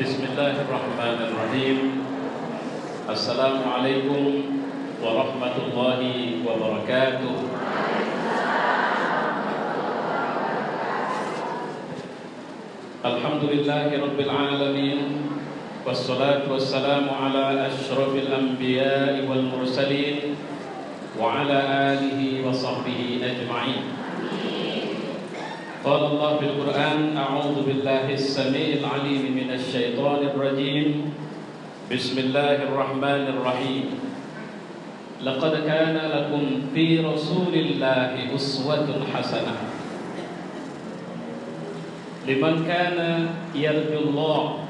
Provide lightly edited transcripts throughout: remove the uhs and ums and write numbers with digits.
Bismillahirrahmanirrahim. Assalamualaikum warahmatullahi wabarakatuh. Alhamdulillahi rabbil alamin. Wassalatu wassalamu ala asyrafil anbiya'i wal mursalin wa ala alihi wa sahbihi ajma'in. Qala Allah fil Qur'an, a'udzu billahi as-sami'il 'alim minasy syaithanir rajim. Bismillahirrahmanirrahim. Laqad kana lakum fi Rasulillahi uswatun hasanah liman kana yarjullaha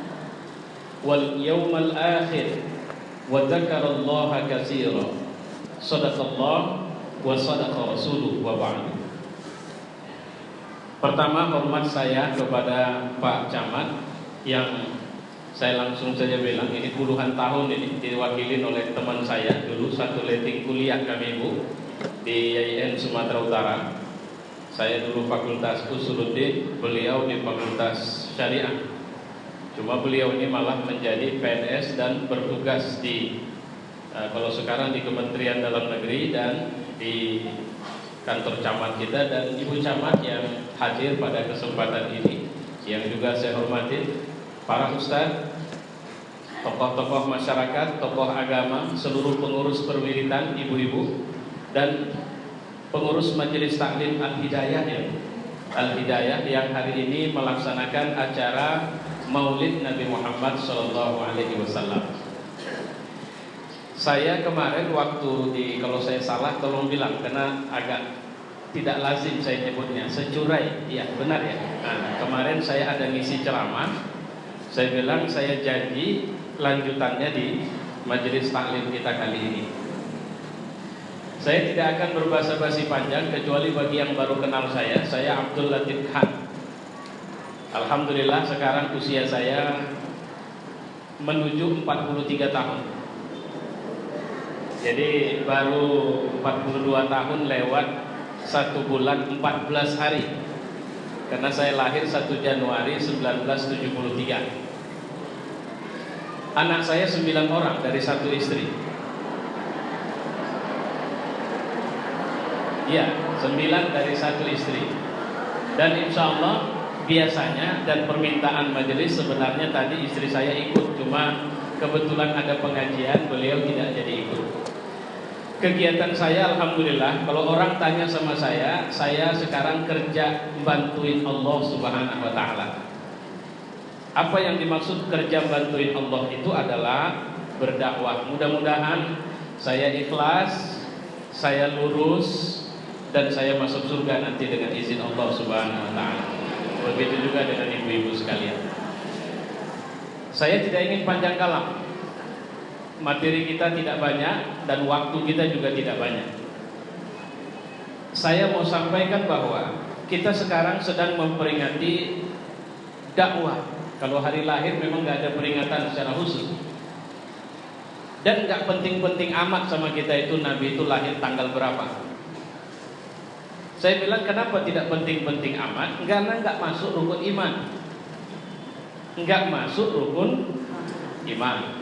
wal yawmal akhir wa dzakarallaha katsiran. Shadaqallah wa shadaqa rasuluhu wa ba'du. Pertama, hormat saya kepada Pak Camat yang saya langsung saja bilang ini puluhan tahun ini diwakili oleh teman saya dulu satu letting kuliah kami Bu di IAIN Sumatera Utara. Saya dulu Fakultas Usuluddin, beliau di Fakultas Syariah. Cuma beliau ini malah menjadi PNS dan bertugas di kalau sekarang di Kementerian Dalam Negeri dan di kantor camat kita, dan Ibu Camat yang hadir pada kesempatan ini, yang juga saya hormati para ustadz, tokoh-tokoh masyarakat, tokoh agama, seluruh pengurus perwiritan, ibu-ibu, dan pengurus Majelis Taklim Al-Hidayah yang hari ini melaksanakan acara Maulid Nabi Muhammad SAW. Saya kemarin waktu kalau saya salah tolong bilang, karena agak tidak lazim saya nyebutnya, securai, iya benar ya. Nah, kemarin saya ada ngisi ceramah, saya bilang saya janji lanjutannya di majelis taklim kita kali ini. Saya tidak akan berbasa-basi panjang kecuali bagi yang baru kenal saya Abdul Latif Khan. Alhamdulillah sekarang usia saya menuju 43 tahun. Jadi baru 42 tahun lewat 1 bulan 14 hari. Karena saya lahir 1 Januari 1973. Anak saya 9 orang dari 1 istri. Iya, 9 dari 1 istri. Dan insya Allah biasanya dan permintaan majelis sebenarnya tadi istri saya ikut, cuma kebetulan ada pengajian, beliau tidak jadi ikut. Kegiatan saya alhamdulillah, kalau orang tanya sama saya sekarang kerja bantuin Allah Subhanahu wa taala. Apa yang dimaksud kerja bantuin Allah itu adalah berdakwah. Mudah-mudahan saya ikhlas, saya lurus, dan saya masuk surga nanti dengan izin Allah Subhanahu wa taala. Begitu juga dengan ibu-ibu sekalian. Saya tidak ingin panjang kalam. Materi kita tidak banyak dan waktu kita juga tidak banyak. Saya mau sampaikan bahwa kita sekarang sedang memperingati dakwah. Kalau hari lahir memang gak ada peringatan secara khusus. Dan gak penting-penting amat sama kita itu Nabi itu lahir tanggal berapa. Saya bilang kenapa tidak penting-penting amat? Karena gak masuk rukun iman. Gak masuk rukun iman.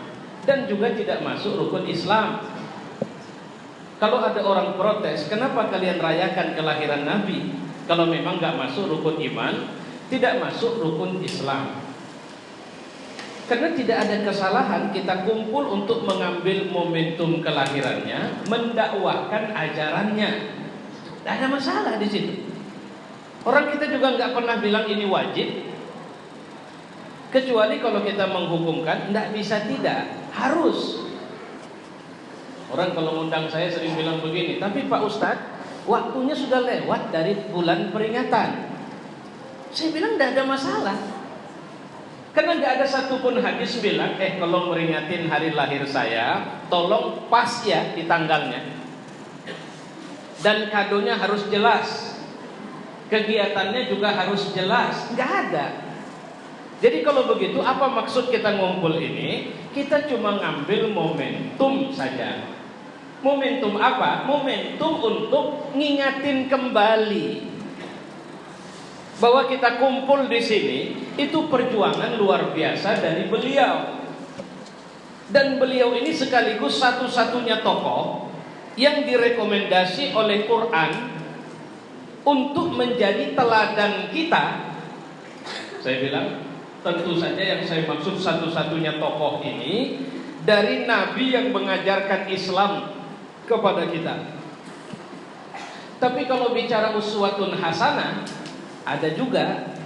Dan juga tidak masuk rukun Islam. Kalau ada orang protes, kenapa kalian rayakan kelahiran Nabi? Kalau memang gak masuk rukun iman, tidak masuk rukun Islam. Karena tidak ada kesalahan kita kumpul untuk mengambil momentum kelahirannya, mendakwahkan ajarannya. Tidak ada masalah di situ. Orang kita juga gak pernah bilang ini wajib. Kecuali kalau kita menghukumkan, tidak bisa tidak, harus. Orang kalau ngundang saya sering bilang begini, tapi Pak Ustadz, waktunya sudah lewat dari bulan peringatan. Saya bilang tidak ada masalah. Karena tidak ada satupun hadis bilang, kalau meringatin hari lahir saya, tolong pas ya di tanggalnya. Dan kadonya harus jelas. Kegiatannya juga harus jelas. Tidak ada. Jadi kalau begitu apa maksud kita ngumpul ini? Kita cuma ngambil momentum saja. Momentum apa? Momentum untuk ngingatin kembali bahwa kita kumpul di sini itu perjuangan luar biasa dari beliau. Dan beliau ini sekaligus satu-satunya tokoh yang direkomendasi oleh Quran untuk menjadi teladan kita. Saya bilang, tentu saja yang saya maksud satu-satunya tokoh ini dari Nabi yang mengajarkan Islam kepada kita. Tapi kalau bicara uswatun hasanah, ada juga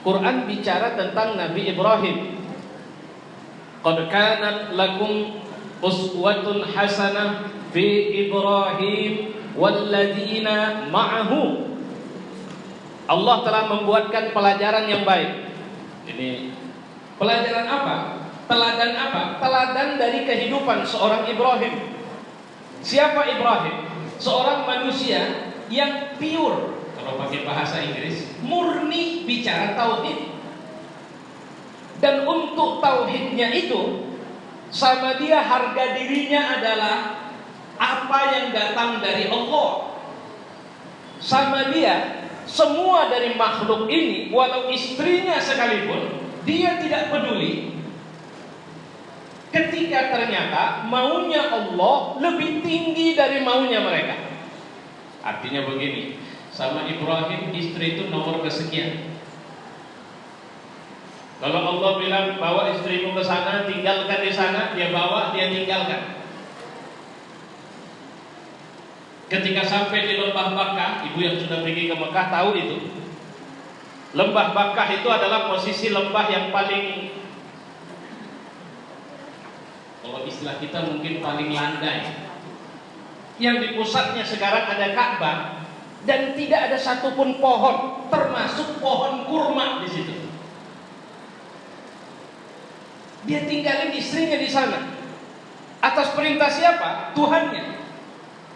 Quran bicara tentang Nabi Ibrahim. Qad kanat lakum uswatun hasanah fi Ibrahim walladzina ma'ahu. Allah telah membuatkan pelajaran yang baik. Ini pelajaran apa? Teladan apa? Teladan dari kehidupan seorang Ibrahim. Siapa Ibrahim? Seorang manusia yang pure, kalau pakai bahasa Inggris, murni bicara tauhid. Dan untuk tauhidnya itu, sama dia harga dirinya adalah apa yang datang dari Allah. Sama dia, semua dari makhluk ini, walau istrinya sekalipun, dia tidak peduli. Ketika ternyata maunya Allah lebih tinggi dari maunya mereka. Artinya begini, sama Ibrahim istri itu nomor kesekian. Kalau Allah bilang bawa istrimu ke sana, tinggalkan di sana, dia bawa, dia tinggalkan. Ketika sampai di lembah Bakkah, ibu yang sudah pergi ke Mekah tahu itu. Lembah Bakkah itu adalah posisi lembah yang paling, kalau istilah kita mungkin paling landai. Yang di pusatnya sekarang ada Ka'bah dan tidak ada satupun pohon, termasuk pohon kurma di situ. Dia tinggalin istrinya di sana. Atas perintah siapa? Tuhannya.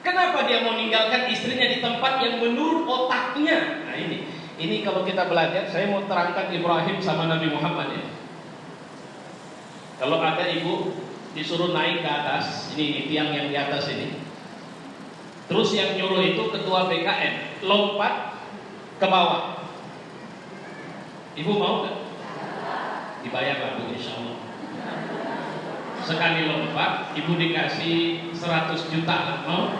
Kenapa dia mau meninggalkan istrinya di tempat yang menurut otaknya? Nah ini kalau kita belajar, saya mau terangkan Ibrahim sama Nabi Muhammad ya. Kalau ada ibu disuruh naik ke atas, ini tiang yang di atas ini. Terus yang nyuruh itu ketua BKN, lompat ke bawah. Ibu mau gak? Dibayar lah Bu, insya Allah. Sekali lompat, ibu dikasih 100 juta lah, mau?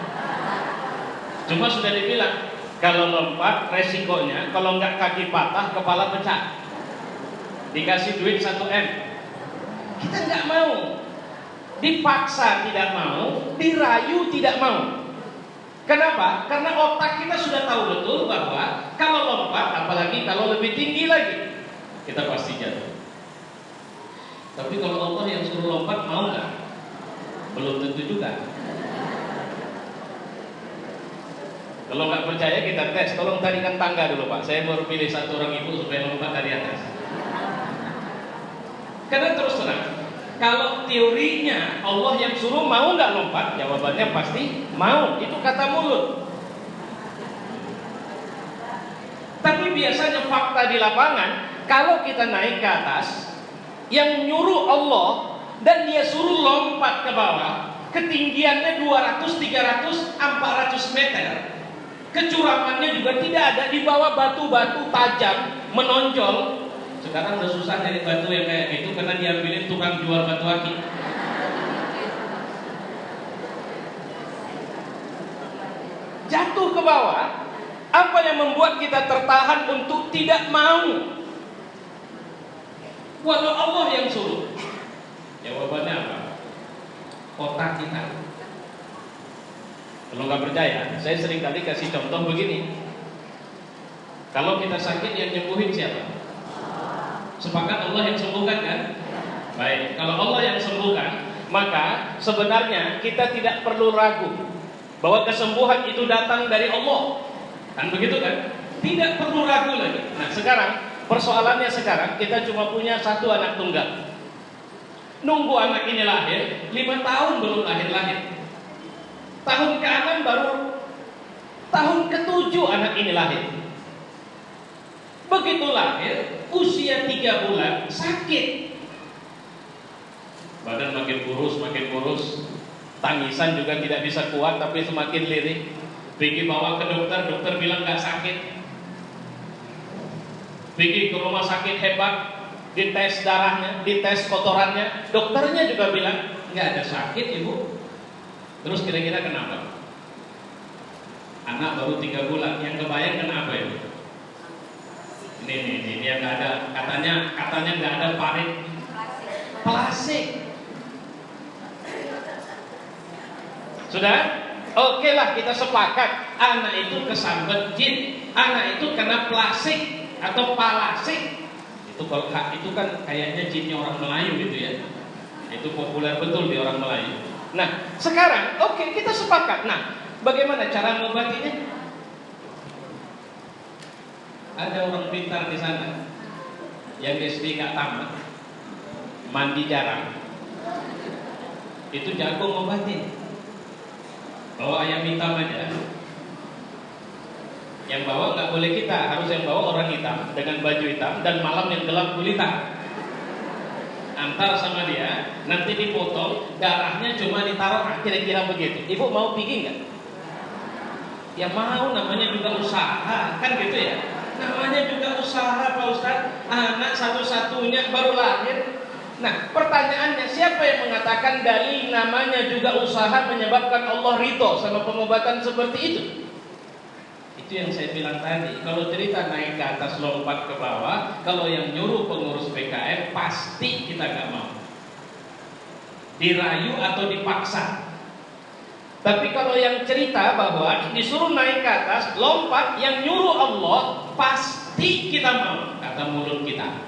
Cuma sudah dibilang, kalau lompat resikonya, kalau nggak kaki patah, kepala pecah. Dikasih duit 1 M. Kita nggak mau. Dipaksa tidak mau, dirayu tidak mau. Kenapa? Karena otak kita sudah tahu betul bahwa kalau lompat, apalagi kalau lebih tinggi lagi, kita pasti jatuh. Tapi kalau Allah yang suruh lompat, mau nggak? Belum tentu juga. Kalau nggak percaya kita tes, tolong tarikan tangga dulu Pak. Saya baru pilih satu orang ibu supaya lompat dari atas. Karena terus terang, kalau teorinya Allah yang suruh, mau nggak lompat? Jawabannya pasti mau. Itu kata mulut. Tapi biasanya fakta di lapangan, kalau kita naik ke atas, yang nyuruh Allah dan dia suruh lompat ke bawah, ketinggiannya 200, 300, 400 meter. Kecurangannya juga tidak ada, di bawah batu-batu tajam menonjol. Sekarang udah susah dari batu yang kayak gitu karena diambilin tukang jual batu akik. Jatuh ke bawah. Apa yang membuat kita tertahan untuk tidak mau? Walau Allah yang suruh. Jawabannya apa? Otak kita. Kalau nggak percaya, saya sering kali kasih contoh begini. Kalau kita sakit, yang nyembuhin siapa? Sepakat Allah yang sembuhkan kan? Baik, kalau Allah yang sembuhkan, maka sebenarnya kita tidak perlu ragu bahwa kesembuhan itu datang dari Allah. Kan begitu kan? Tidak perlu ragu lagi. Nah sekarang, persoalannya sekarang kita cuma punya satu anak tunggal. Nunggu anak ini lahir, 5 tahun belum lahir-lahir. Tahun ke-6 baru tahun ke-7 anak ini lahir. Begitu lahir, usia 3 bulan sakit. Badan makin kurus, tangisan juga tidak bisa kuat tapi semakin lirik. Pergi bawa ke dokter, dokter bilang gak sakit. pergi ke rumah sakit hebat, dites darahnya, dites kotorannya, dokternya juga bilang nggak ada sakit ibu. Terus kira-kira kenapa? Anak baru 3 bulan, yang kebayang kenapa ibu? Ini dia nggak ada, katanya nggak ada parit plastik. Sudah? Oke lah, kita sepakat anak itu kesambet jin, anak itu kena plastik atau palasik. Itu kalau itu kan kayaknya jinnya orang Melayu gitu ya. Itu populer betul di orang Melayu. Nah, sekarang oke, kita sepakat. Nah, bagaimana cara mengobatinya? Ada orang pintar di sana yang SD gak tamat, mandi jarang, itu jago ngobatin. Bawa ayam hitam aja. Yang bawa nggak boleh kita, harus yang bawa orang hitam dengan baju hitam dan malam yang gelap gulita. Antar sama dia, nanti dipotong, darahnya cuma ditaruh, kira-kira begitu. Ibu mau pergi nggak? Ya mau, namanya juga usaha, kan gitu ya. Namanya juga usaha Pak Ustadz. Anak satu-satunya baru lahir. Nah, pertanyaannya, siapa yang mengatakan dalil namanya juga usaha menyebabkan Allah ridho sama pengobatan seperti itu? Itu yang saya bilang tadi. Kalau cerita naik ke atas lompat ke bawah, kalau yang nyuruh pengurus PKM pasti kita gak mau. Dirayu atau dipaksa. Tapi kalau yang cerita bahwa disuruh naik ke atas, lompat, yang nyuruh Allah, pasti kita mau, kata mulut kita.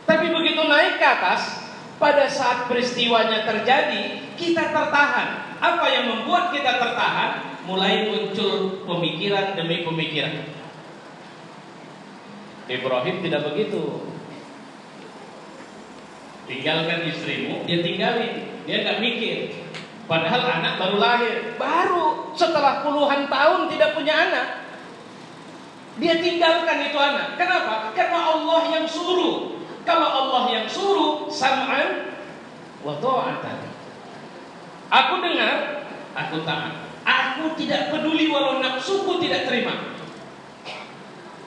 Tapi begitu naik ke atas, pada saat peristiwanya terjadi, kita tertahan. Apa yang membuat kita tertahan? Mulai muncul pemikiran demi pemikiran. Ibrahim tidak begitu. Tinggalkan istrimu, dia tinggalin. Dia gak mikir. Padahal anak baru lahir, baru setelah puluhan tahun tidak punya anak, dia tinggalkan itu anak. Kenapa? Karena Allah yang suruh. Kalau Allah yang suruh, sam'an wa ta'atan. Aku dengar, aku taat. Aku tidak peduli walau nafsuku tidak terima.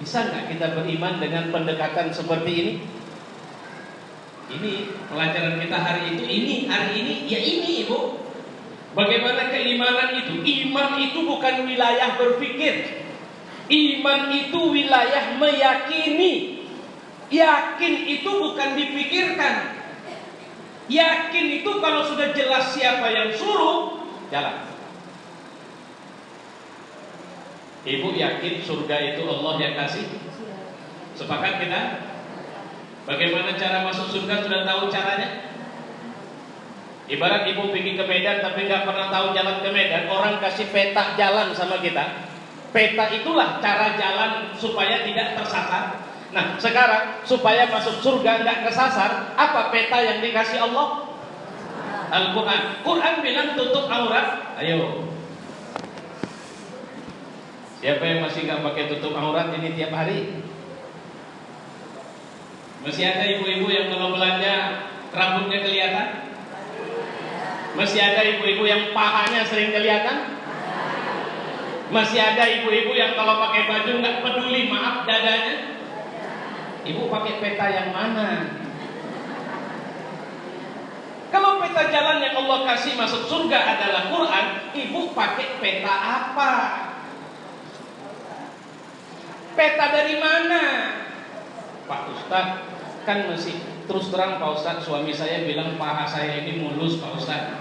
Bisa nggak kita beriman dengan pendekatan seperti ini? Ini pelajaran kita hari itu. Hari ini, ya ini ibu. Bagaimana keimanan itu? Iman itu bukan wilayah berpikir. Iman itu wilayah meyakini. Yakin itu bukan dipikirkan. Yakin itu kalau sudah jelas siapa yang suruh, jalan. Ibu yakin surga itu Allah yang kasih? Sepakat kita? Bagaimana cara masuk surga sudah tahu caranya? Ibarat ibu pergi ke Medan tapi nggak pernah tahu jalan ke Medan, orang kasih peta jalan sama kita. Peta itulah cara jalan supaya tidak tersasar. Nah, sekarang supaya masuk surga nggak kesasar, apa peta yang dikasih Allah? Al-Quran. Quran bilang tutup aurat. Ayo. Siapa yang masih nggak pakai tutup aurat ini tiap hari? Masih ada ibu-ibu yang kalau belanja rambutnya kelihatan? Masih ada ibu-ibu yang pahanya sering kelihatan? Masih ada ibu-ibu yang kalau pakai baju nggak peduli, maaf, dadanya? Ibu pakai peta yang mana? Kalau peta jalan yang Allah kasih masuk surga adalah Quran, ibu pakai peta apa? Peta dari mana? Pak Ustadz, kan masih terus terang Pak Ustadz, suami saya bilang paha saya ini mulus Pak Ustadz.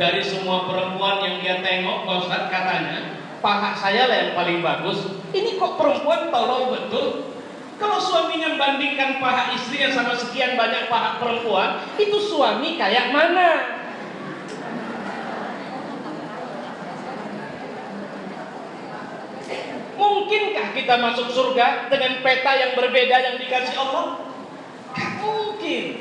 Dari semua perempuan yang dia tengok Pak Ustadz katanya paha saya lah yang paling bagus. Ini kok perempuan tolol betul? Kalau suaminya bandingkan paha istrinya sama sekian banyak paha perempuan, itu suami kayak mana? Mungkinkah kita masuk surga dengan peta yang berbeda yang dikasih Allah? Gak mungkin.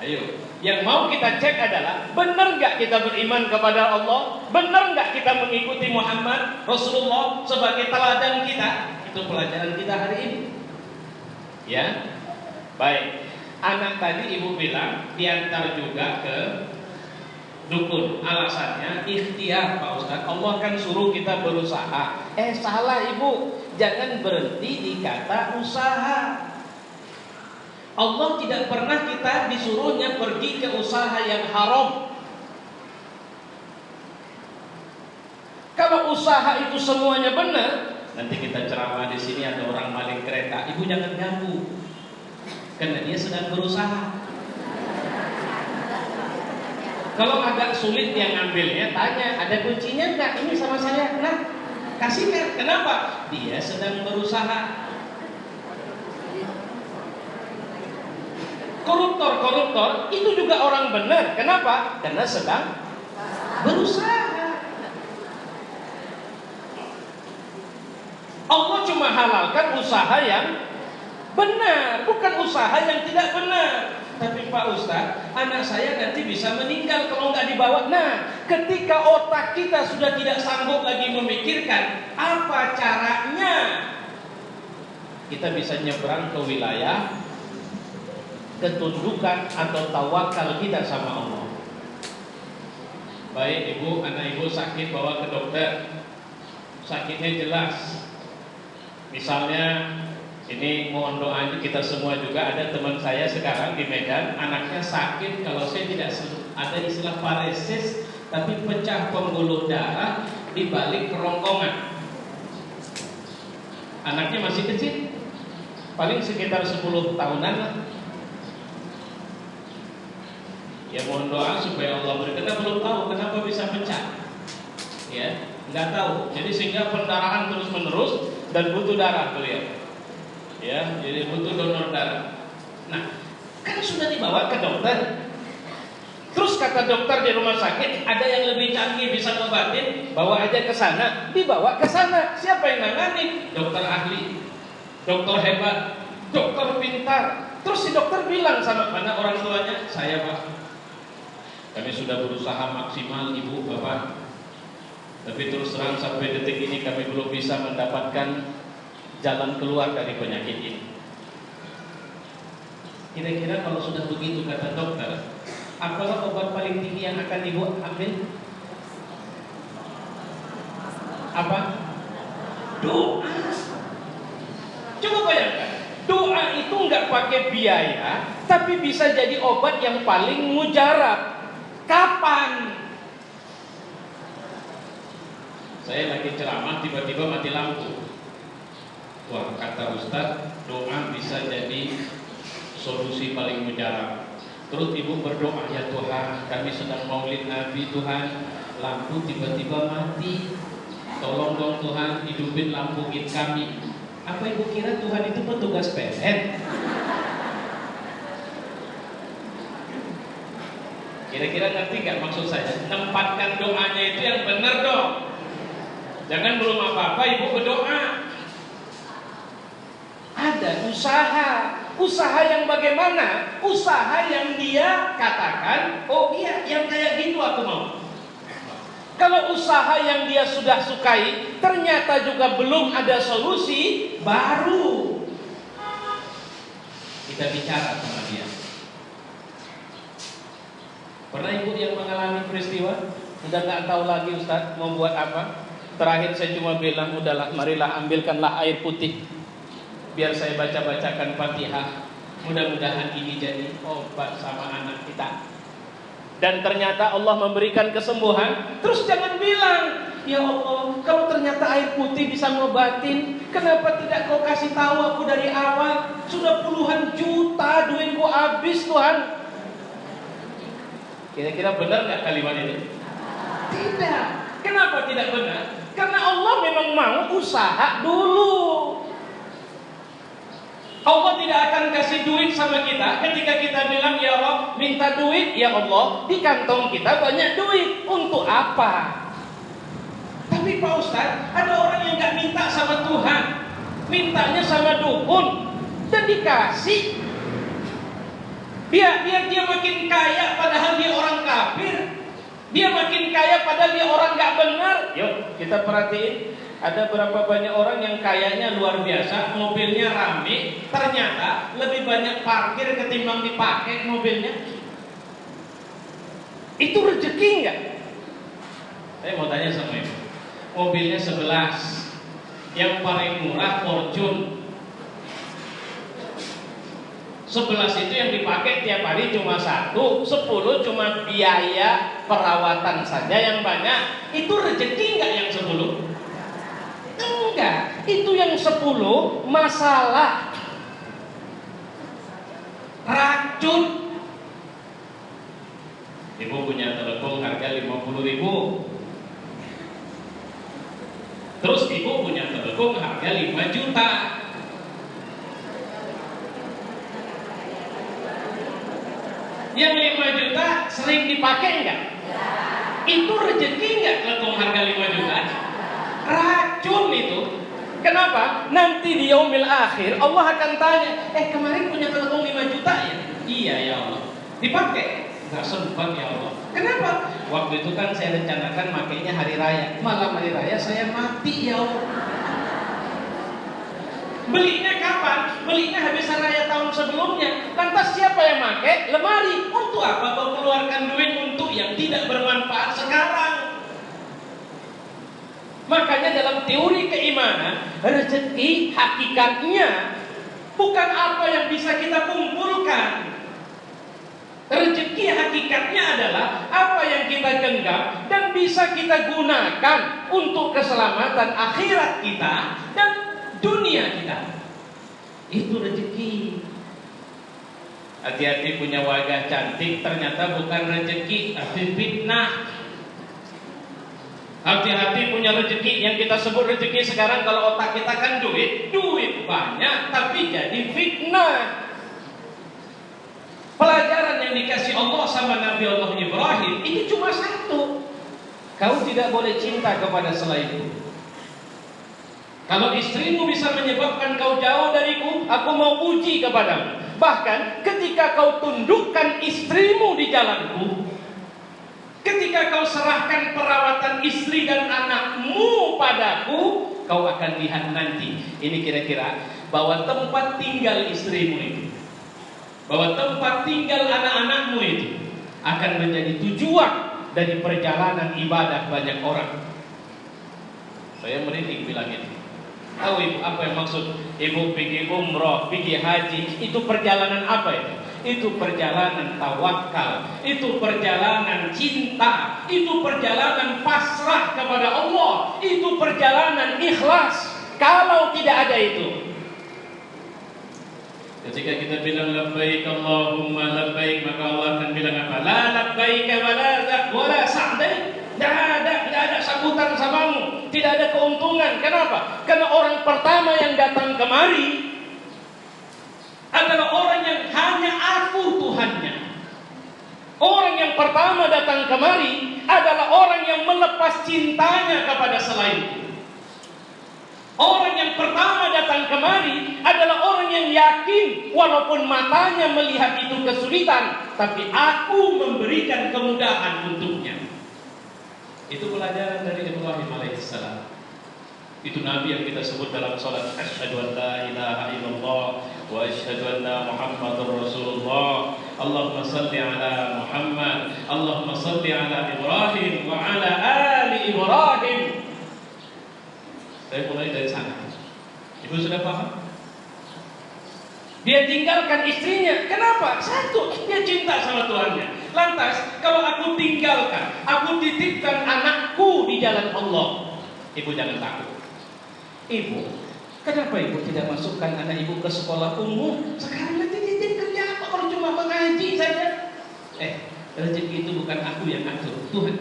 Ayo, yang mau kita cek adalah benar gak kita beriman kepada Allah? Benar gak kita mengikuti Muhammad Rasulullah sebagai teladan kita? Itu pelajaran kita hari ini. Ya, baik. Anak tadi ibu bilang diantar juga ke dukun. Alasannya ikhtiar Pak Ustadz. Allah kan suruh kita berusaha. Salah ibu, jangan berhenti di kata usaha. Allah tidak pernah kita disuruhnya pergi ke usaha yang haram. Kalau usaha itu semuanya benar, nanti kita ceramah di sini ada orang maling kereta, ibu jangan ganggu, karena dia sedang berusaha. Kalau agak sulit dia ngambilnya, tanya, ada kuncinya enggak? Ini sama saya. Nah, kasihkan. Kenapa? Dia sedang berusaha. Koruptor itu juga orang benar. Kenapa? Karena sedang berusaha. Allah cuma halalkan usaha yang benar, bukan usaha yang tidak benar. Tapi Pak Ustadz, anak saya nanti bisa meninggal kalau nggak dibawa. Nah, ketika otak kita sudah tidak sanggup lagi memikirkan apa caranya, kita bisa nyebrang ke wilayah ketundukan atau tawakal kita sama Allah. Baik ibu, anak ibu sakit bawa ke dokter, sakitnya jelas. Misalnya ini mohon doanya kita semua juga. Ada teman saya sekarang di Medan, anaknya sakit, kalau saya tidak ada istilah paresis, tapi pecah pembuluh darah di balik kerongkongan. Anaknya masih kecil, paling sekitar 10 tahunan lah. Ya mohon doa supaya Allah beri. Kita belum tahu kenapa bisa pecah, ya nggak tahu. Jadi sehingga pendarahan terus menerus dan butuh darah tuh ya, jadi butuh donor darah. Nah, kan sudah dibawa ke dokter. Terus kata dokter di rumah sakit, ada yang lebih canggih bisa ngobatin, bawa aja ke sana. Dibawa ke sana. Siapa yang nangani? Dokter ahli, dokter hebat, dokter pintar. Terus si dokter bilang sama mana orang tuanya, saya Pak, kami sudah berusaha maksimal ibu bapak, tapi terus terang sampai detik ini kami belum bisa mendapatkan jalan keluar dari penyakit ini. Kira-kira kalau sudah begitu kata dokter, apalah obat paling tinggi yang akan ibu ambil? Apa? Doa. Coba bayangkan, doa itu nggak pakai biaya, tapi bisa jadi obat yang paling mujarab. Kapan? Saya lagi ceramah, tiba-tiba mati lampu. Wah, kata Ustadz, doa bisa jadi solusi paling mujarab. Terus ibu berdoa, ya Tuhan, kami sedang maulid Nabi Tuhan, lampu tiba-tiba mati. Tolong dong Tuhan, hidupin lampu kami. Apa ibu kira Tuhan itu petugas PLN? Kira-kira ngerti gak maksud saya? Tempatkan doanya itu yang benar dong. Jangan belum apa-apa ibu berdoa. Ada usaha yang bagaimana? Usaha yang dia katakan, oh iya, yang kayak gitu aku mau. Kalau usaha yang dia sudah sukai ternyata juga belum ada solusi, baru kita bicara sama dia. Pernah ibu yang mengalami peristiwa, udah gak tahu lagi Ustadz mau buat apa? Terakhir saya cuma bilang, udahlah marilah ambilkanlah air putih, biar saya baca-bacakan Fatihah. Mudah-mudahan ini jadi obat sama anak kita. Dan ternyata Allah memberikan kesembuhan. Terus jangan bilang, ya Allah, kalau ternyata air putih bisa ngobatin, kenapa tidak kau kasih tahu aku dari awal? Sudah puluhan juta duitku habis Tuhan. Kira-kira benar gak kalimat ini? Tidak. Kenapa tidak benar? Karena Allah memang mau usaha dulu. Allah tidak akan kasih duit sama kita ketika kita bilang, ya Allah minta duit, ya Allah di kantong kita banyak duit. Untuk apa? Tapi Pak Ustadz, ada orang yang gak minta sama Tuhan, mintanya sama dukun, dan dikasih. Biar dia makin kaya padahal dia orang kafir. Dia makin kaya padahal dia orang gak benar. Yuk kita perhatiin, ada berapa banyak orang yang kayanya luar biasa, mobilnya rame, ternyata lebih banyak parkir ketimbang dipakai mobilnya. Itu rezeki enggak? Saya mau tanya sama ibu, mobilnya 11, yang paling murah Fortune 11 itu yang dipakai tiap hari cuma 1, 10 cuma biaya perawatan saja yang banyak. Itu rezeki enggak yang 10? Enggak, itu yang 10 masalah racun. Ibu punya telepon harga 50.000. Terus ibu punya telepon harga 5 juta. Yang 5 juta sering dipakai enggak? Itu rezeki enggak telepon harga 5 juta? Racun itu. Kenapa? Nanti di yaumil akhir Allah akan tanya, kemarin punya telepon 5 juta ya? Iya ya Allah. Dipakai? Enggak sempat ya Allah. Kenapa? Waktu itu kan saya rencanakan makainya hari raya. Malam hari raya saya mati ya Allah. Belinya kapan? Belinya habis raya tahun sebelumnya. Lantas siapa yang pakai? Lemari. Untuk apa kau keluarkan duit untuk yang tidak bermanfaat sekarang? Makanya dalam teori keimanan, rezeki hakikatnya bukan apa yang bisa kita kumpulkan. Rezeki hakikatnya adalah apa yang kita genggam dan bisa kita gunakan untuk keselamatan akhirat kita dan dunia kita. Itu rezeki. Hati-hati punya wajah cantik ternyata bukan rezeki, tapi fitnah. Hati-hati punya rezeki yang kita sebut rezeki sekarang kalau otak kita kan duit banyak tapi jadi fitnah. Pelajaran yang dikasih Allah sama Nabi Allah Ibrahim ini cuma satu. Kau tidak boleh cinta kepada selainku. Kalau istrimu bisa menyebabkan kau jauh dariku, aku mau uji kepadamu. Bahkan ketika kau tundukkan istrimu di jalanku, ketika kau serahkan perawatan istri dan anakmu padaku, kau akan lihat nanti. Ini kira-kira bahwa tempat tinggal istrimu itu, bahwa tempat tinggal anak-anakmu itu akan menjadi tujuan dari perjalanan ibadah banyak orang. Saya merinding bilang ini. Tahu ibu apa yang maksud ibu pergi umroh, pergi haji? Itu perjalanan apa itu? Itu perjalanan tawakal, itu perjalanan cinta, itu perjalanan pasrah kepada Allah, itu perjalanan ikhlas. Kalau tidak ada itu, ketika kita bilang labbaik Allahumma labbaik, maka Allah akan bilang apa? La labbaik wala sa'daik. Tidak ada sambutan samamu, tidak ada keuntungan. Kenapa? Karena orang pertama yang datang kemari adalah orang yang hanya aku Tuhannya. Orang yang pertama datang kemari adalah orang yang melepas cintanya kepada selainku. Orang yang pertama datang kemari adalah orang yang yakin walaupun matanya melihat itu kesulitan, tapi aku memberikan kemudahan untuknya. Itu pelajaran dari Ibrahim alaihissalam. Itu Nabi yang kita sebut dalam salat, asyhadu an la ilaha illallah wa asyhadu anna Muhammadar Rasulullah. Allahumma salli ala Muhammad, Allahumma salli ala Ibrahim wa ala ali Ibrahim. Saya mulai dari sana. Ibu sudah paham? Dia tinggalkan istrinya. Kenapa? Satu, dia cinta sama Tuhannya. Lantas, kalau aku tinggalkan, aku titipkan anakku di jalan Allah, ibu jangan takut. Ibu, kenapa ibu tidak masukkan anak ibu ke sekolah umum? Sekarang nanti dia kerja apa kalau cuma mengaji saja? Rezeki itu bukan aku yang atur, Tuhan.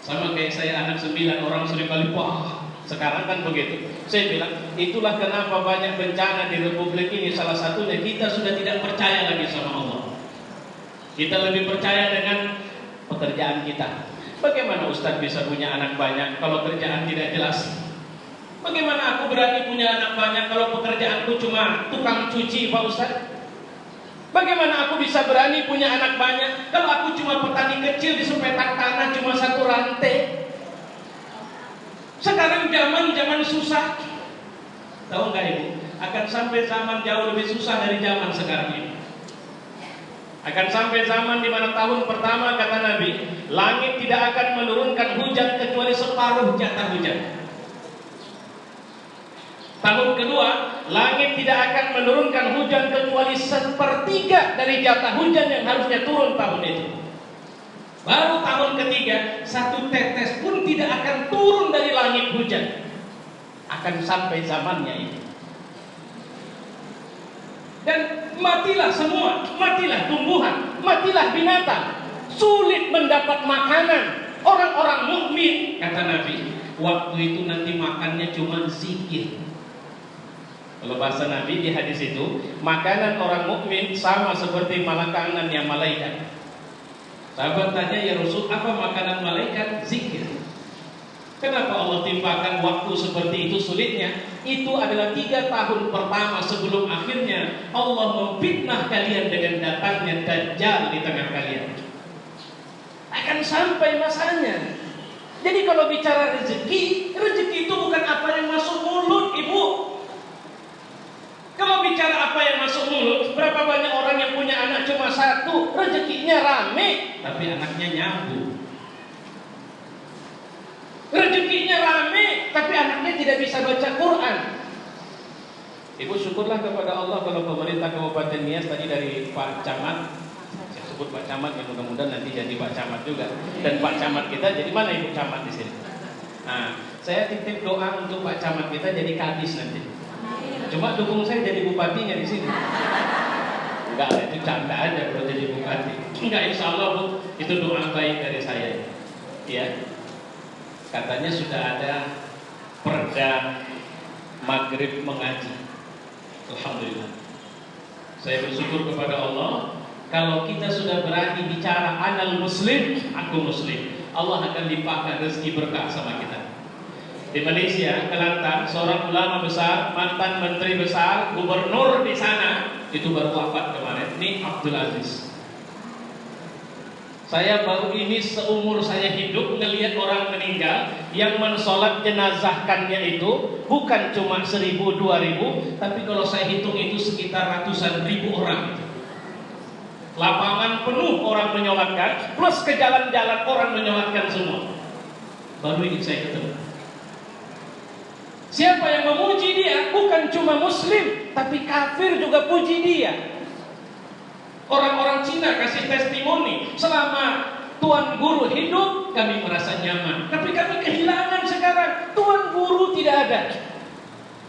Sama kayak saya anak 9 orang sering kali, wah, sekarang kan begitu. Saya bilang, itulah kenapa banyak bencana di Republik ini. Salah satunya kita sudah tidak percaya lagi sama Allah. Kita lebih percaya dengan pekerjaan kita. Bagaimana Ustadz bisa punya anak banyak kalau kerjaan tidak jelas? Bagaimana aku berani punya anak banyak kalau pekerjaanku cuma tukang cuci, Pak Ustadz? Bagaimana aku bisa berani punya anak banyak kalau aku cuma petani kecil di sepetak tanah cuma satu rantai? Sekarang zaman susah. Tahu nggak ibu? Akan sampai zaman jauh lebih susah dari zaman sekarang ini. Akan sampai zaman di mana tahun pertama, kata Nabi, langit tidak akan menurunkan hujan kecuali separuh jatah hujan. Tahun kedua, langit tidak akan menurunkan hujan kecuali sepertiga dari jatah hujan yang harusnya turun tahun itu. Baru tahun ketiga, satu tetes pun tidak akan turun dari langit hujan. Akan sampai zamannya itu. Dan matilah semua, matilah tumbuhan, matilah binatang. Sulit mendapat makanan. Orang-orang mukmin, kata Nabi, waktu itu nanti makannya cuma zikir. Kalau bahasa Nabi di hadis itu, makanan orang mukmin sama seperti makanan yang malaikat. Sahabat tanya, ya Rasul, apa makanan malaikat? Zikir. Kenapa Allah timpakan waktu seperti itu sulitnya? Itu adalah 3 tahun pertama sebelum akhirnya Allah memfitnah kalian dengan datangnya Dajjal di tengah kalian. Akan sampai masanya. Jadi kalau bicara rezeki, rezeki itu bukan apa yang masuk mulut, Ibu. Kalau bicara apa yang masuk mulut, berapa banyak orang yang punya anak cuma 1, rezekinya rame, tapi anaknya nyambung. Rezekinya rame, tapi anaknya tidak bisa baca Quran. Ibu syukurlah kepada Allah kalau pemerintah Kabupaten Nias tadi dari Pak Camat, saya sebut Pak Camat, yang mudah-mudahan nanti jadi Pak Camat juga. Dan Pak Camat kita jadi mana Ibu Camat di sini? Nah, saya titip doa untuk Pak Camat kita jadi kadis nanti. Cuma dukung saya jadi bupatinya di sini. Enggak, itu canda aja kalau jadi bupati. Enggak, insya Allah Bu, itu doa baik dari saya. Ya. Katanya sudah ada perda maghrib mengaji. Alhamdulillah. Saya bersyukur kepada Allah. Kalau kita sudah berani bicara anal muslim, aku muslim, Allah akan limpahkan rezeki berkah sama kita. Di Malaysia, Kelantan, seorang ulama besar, mantan menteri besar, gubernur di sana, itu baru wafat kemarin. Ini Abdul Aziz. Saya baru ini seumur saya hidup ngelihat orang meninggal yang mensolat jenazahkannya itu bukan cuma 1.000, 2.000, tapi kalau saya hitung itu sekitar ratusan ribu orang. Lapangan penuh orang menyolatkan, plus ke jalan-jalan orang menyolatkan semua. Baru ini saya ketemu. Siapa yang memuji dia? Bukan cuma muslim, tapi kafir juga puji dia. Orang-orang Cina kasih testimoni, selama Tuan Guru hidup kami merasa nyaman, tapi kami kehilangan sekarang. Tuan Guru tidak ada.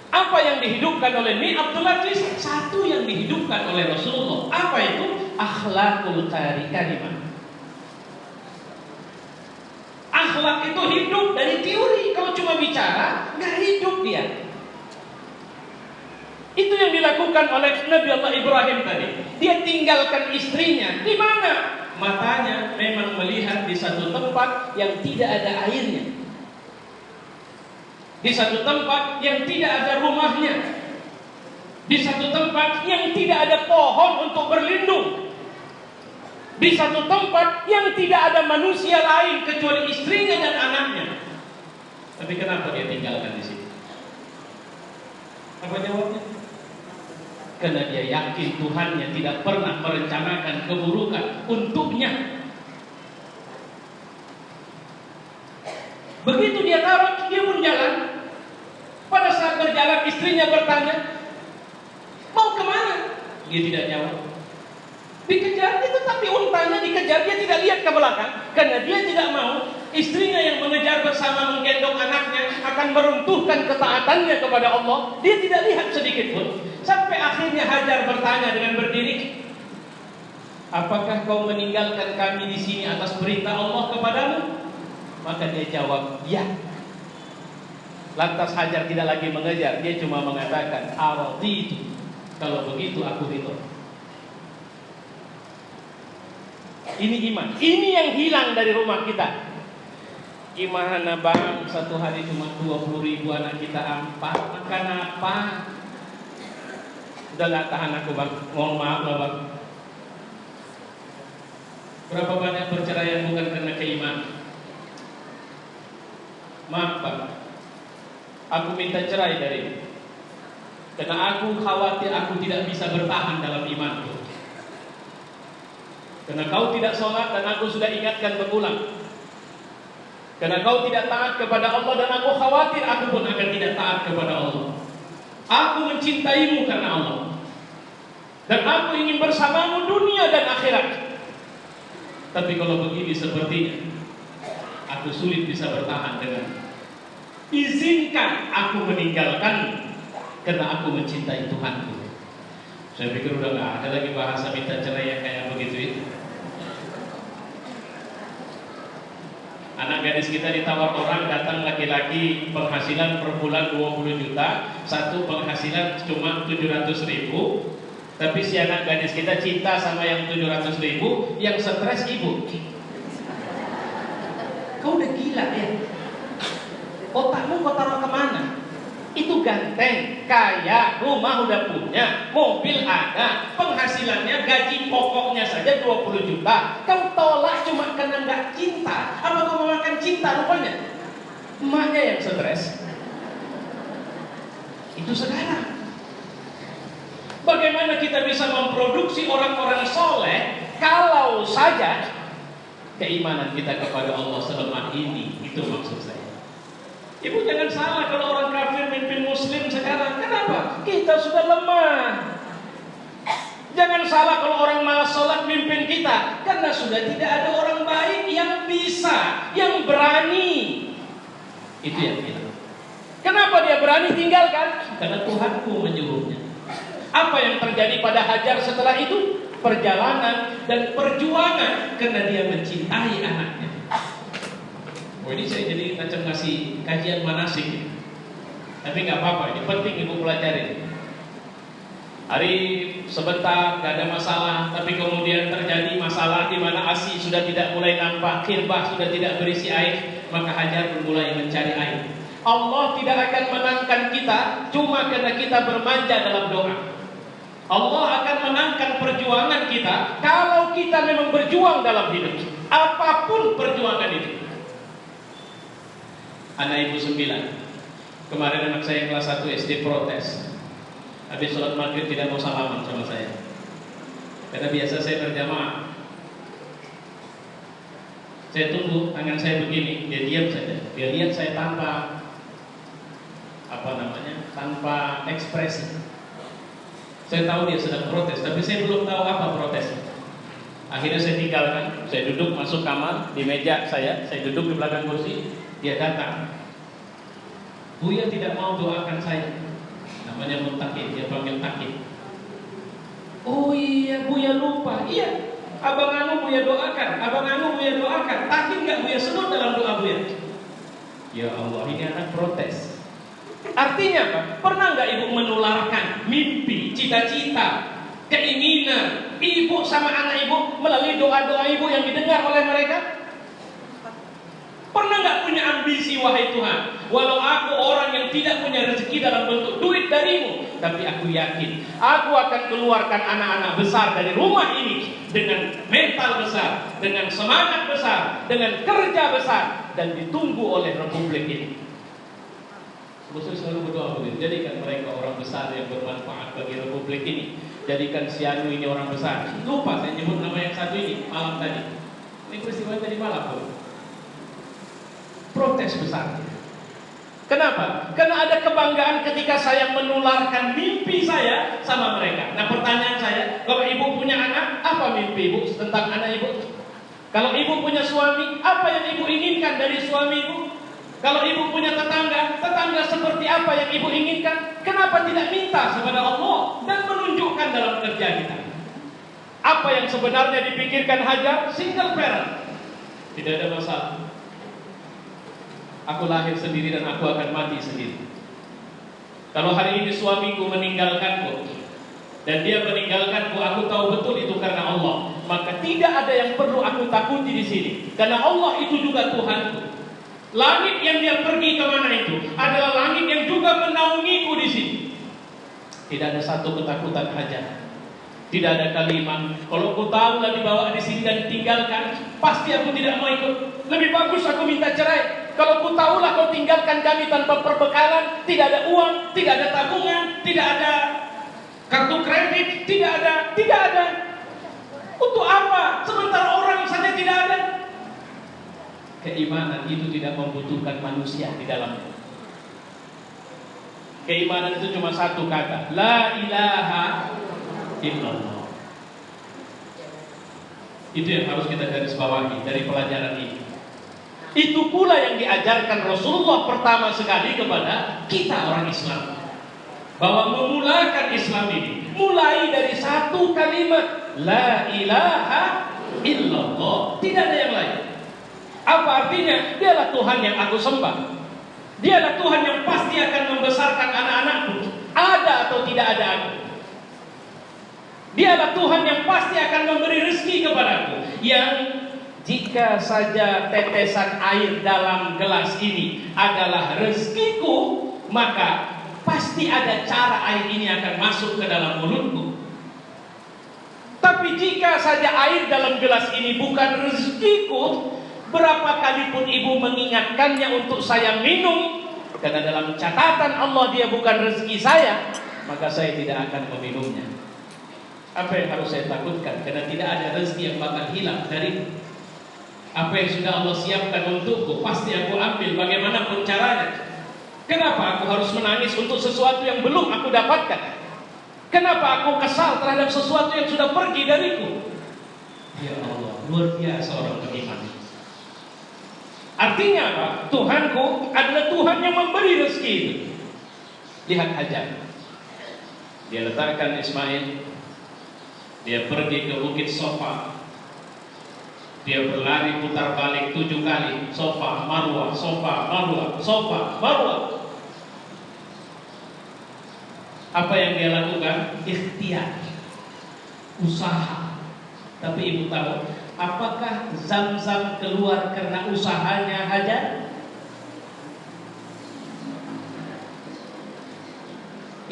Apa yang dihidupkan oleh Ni Abdul Aziz? Satu yang dihidupkan oleh Rasulullah. Apa itu? Akhlakul karimah. Akhlak itu hidup dari teori. Kalau cuma bicara, nggak hidup dia. Itu yang dilakukan oleh Nabi Allah Ibrahim tadi. Dia tinggalkan istrinya. Di mana? Matanya memang melihat di satu tempat yang tidak ada airnya. Di satu tempat yang tidak ada rumahnya. Di satu tempat yang tidak ada pohon untuk berlindung. Di satu tempat yang tidak ada manusia lain kecuali istrinya dan anaknya. Tapi kenapa dia tinggalkan di sini? Apa jawabnya? Karena dia yakin Tuhannya tidak pernah merencanakan keburukan untuknya. Begitu dia taruh, dia pun jalan. Pada saat berjalan istrinya bertanya, mau kemana? Dia tidak jawab. Dikejar itu, tapi untanya dikejar, dia tidak lihat ke belakang. Karena dia tidak mau istrinya yang mengejar bersama menggendong anaknya akan meruntuhkan ketaatannya kepada Allah. Dia tidak lihat sedikit pun. Sampai akhirnya Hajar bertanya dengan berdiri, apakah kau meninggalkan kami di sini atas perintah Allah kepadamu? Maka dia jawab, ya. Lantas Hajar tidak lagi mengejar, dia cuma mengatakan, araditu. Kalau begitu aku ridho. Ini iman. Ini yang hilang dari rumah kita. Gimana bang, satu hari cuma 20.000 anak kita ampas, makan apa? Udah gak tahan aku bang, mohon maaf lah bang. Berapa banyak perceraian bukan karena keimanan? Maaf bang, aku minta cerai darimu, karena aku khawatir aku tidak bisa bertahan dalam imanku. Karena kau tidak sholat dan aku sudah ingatkan berulang. Karena kau tidak taat kepada Allah dan aku khawatir aku pun akan tidak taat kepada Allah. Aku mencintaimu karena Allah. Dan aku ingin bersamamu dunia dan akhirat. Tapi kalau begini sepertinya aku sulit bisa bertahan dengan. Izinkan aku meninggalkanmu karena aku mencintai Tuhanku. Saya pikir udah gak ada lagi bahasa minta cerai yang kayak begitu itu. Anak gadis kita ditawar orang, datang laki-laki penghasilan per bulan 20 juta, satu penghasilan cuma 700.000. Tapi si anak gadis kita cinta sama yang 700.000, yang stres ibu. Kau udah gila ya? Otakmu kau taruh kemana? Itu ganteng, kaya, rumah udah punya, mobil ada, penghasilannya gaji pokoknya saja 20 juta. Kau tolak cuma karena nggak cinta. Apa kau memakan cinta rupanya? Emaknya yang stres. Itu sekarang. Bagaimana kita bisa memproduksi orang-orang soleh kalau saja keimanan kita kepada Allah selemah ini? Itu maksud saya. Ibu jangan salah kalau orang kafir mimpin muslim sekarang. Kenapa? Kita sudah lemah. Jangan salah kalau orang malas sholat mimpin kita. Karena sudah tidak ada orang baik yang bisa, yang berani. Itu yang kita. Kenapa dia berani tinggalkan? Karena Tuhanku menyuruhnya. Apa yang terjadi pada Hajar setelah itu? Perjalanan dan perjuangan karena dia mencintai anaknya. Oh, ini saya jadi macam ngasih kajian manasik. Tapi nggak apa-apa, ini penting ibu pelajari. Hari sebentar nggak ada masalah, tapi kemudian terjadi masalah di mana ASI sudah tidak mulai nampak, khirbah sudah tidak berisi air, maka Hajar mulai mencari air. Allah tidak akan menangkan kita cuma karena kita bermanja dalam doa. Allah akan menangkan perjuangan kita kalau kita memang berjuang dalam hidup. Apapun perjuangan itu. Anak ibu 9. Kemarin anak saya kelas 1 SD protes. Habis sholat maghrib tidak mau salaman sama saya. Karena biasa saya berjamaah. Saya tunggu tangan saya begini, dia diam saja. Dia lihat saya tanpa tanpa ekspresi. Saya tahu dia sedang protes, tapi saya belum tahu apa protesnya. Akhirnya saya tinggalkan. Saya duduk masuk kamar di meja saya duduk di belakang kursi. Dia datang. Buya tidak mau doakan saya. Namanya Muntakid, dia panggil Takid. Oh iya, Buya lupa. Iya, abang anu Buya doakan, abang anu Buya doakan. Takid nggak Buya sebut dalam doa Buya? Ya Allah, ini anak protes. Artinya apa? Pernah nggak ibu menularkan mimpi, cita-cita, keinginan ibu sama anak ibu melalui doa-doa ibu yang didengar oleh mereka? Pernah nggak punya ambisi, wahai Tuhan, walau aku orang yang tidak punya rezeki dalam bentuk duit darimu, tapi aku yakin aku akan keluarkan anak-anak besar dari rumah ini dengan mental besar, dengan semangat besar, dengan kerja besar, dan ditunggu oleh republik ini. Musuh selalu berdoa begitu, jadikan mereka orang besar yang bermanfaat bagi republik ini. Jadikan si Anu ini orang besar. Lupa saya nyebut nama yang satu ini malam tadi. Ini peristiwa tadi malam pun. Protes besar. Kenapa? Karena ada kebanggaan ketika saya menularkan mimpi saya sama mereka. Nah, pertanyaan saya, kalau ibu punya anak, apa mimpi ibu tentang anak ibu? Kalau ibu punya suami, apa yang ibu inginkan dari suami ibu? Kalau ibu punya tetangga, tetangga seperti apa yang ibu inginkan? Kenapa tidak minta kepada Allah dan menunjukkan dalam kerja kita? Apa yang sebenarnya dipikirkan Hajar? Single parent. Tidak ada masalah. Aku lahir sendiri dan aku akan mati sendiri. Kalau hari ini suamiku meninggalkanku dan dia meninggalkanku, aku tahu betul itu karena Allah. Maka tidak ada yang perlu aku takuti di sini, karena Allah itu juga Tuhanku. Langit yang dia pergi kemana itu adalah langit yang juga menaungiku di sini. Tidak ada satu ketakutan Hajar. Tidak ada kalimat, kalau aku tahu lah dibawa di sini dan tinggalkan, pasti aku tidak mau ikut. Lebih bagus aku minta cerai. Kalau aku tahu lah kau tinggalkan kami tanpa perbekalan, tidak ada uang, tidak ada tabungan, tidak ada kartu kredit, tidak ada. Untuk apa? Sementara orang saja tidak ada. Keimanan itu tidak membutuhkan manusia di dalamnya. Keimanan itu cuma satu kata, la ilaha illallah. Itu yang harus kita garis bawahi dari pelajaran ini. Itu pula yang diajarkan Rasulullah pertama sekali kepada kita orang Islam, bahwa memulakan Islam ini mulai dari satu kalimat la ilaha illallah, tidak ada yang lain. Apa artinya? Dialah Tuhan yang aku sembah, dialah Tuhan yang pasti akan membesarkan anak-anakku, ada atau tidak ada aku. Dialah Tuhan yang pasti akan memberi rezeki kepadaku, yang jika saja tetesan air dalam gelas ini adalah rezekiku, maka pasti ada cara air ini akan masuk ke dalam mulutku. Tapi jika saja air dalam gelas ini bukan rezekiku, berapa kali pun ibu mengingatkannya untuk saya minum, karena dalam catatan Allah dia bukan rezeki saya, maka saya tidak akan meminumnya. Apa yang harus saya takutkan? Karena tidak ada rezeki yang bakal hilang dari apa yang sudah Allah siapkan untukku, pasti aku ambil bagaimanapun caranya. Kenapa aku harus menangis untuk sesuatu yang belum aku dapatkan? Kenapa aku kesal terhadap sesuatu yang sudah pergi dariku? Ya Allah, luar biasa orang beriman. Artinya apa? Tuhanku adalah Tuhan yang memberi rezeki itu. Lihat Hajar, dia letakkan Ismail, dia pergi ke Bukit Sofa, dia berlari putar balik 7 kali, Sofa, Marwah, Sofa, Marwah, Sofa, Marwah. Apa yang dia lakukan? Ikhtiar, usaha. Tapi ibu tahu, apakah Zam-Zam keluar karena usahanya Hajar?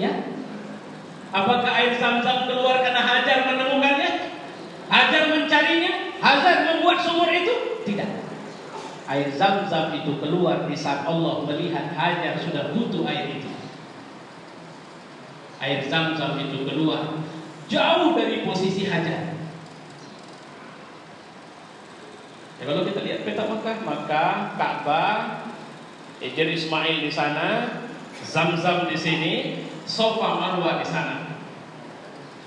Ya? Apakah air Zam-Zam keluar karena Hajar menemukannya? Hajar mencarinya? Hajar membuat sumur itu? Tidak. Air Zam-Zam itu keluar di saat Allah melihat Hajar sudah butuh air itu. Air Zam-Zam itu keluar jauh dari posisi Hajar. Ya, kalau kita lihat peta Mekah, maka Ka'bah, Hajar Ismail di sana, Zam-Zam di sini, Sofa Marwah di sana.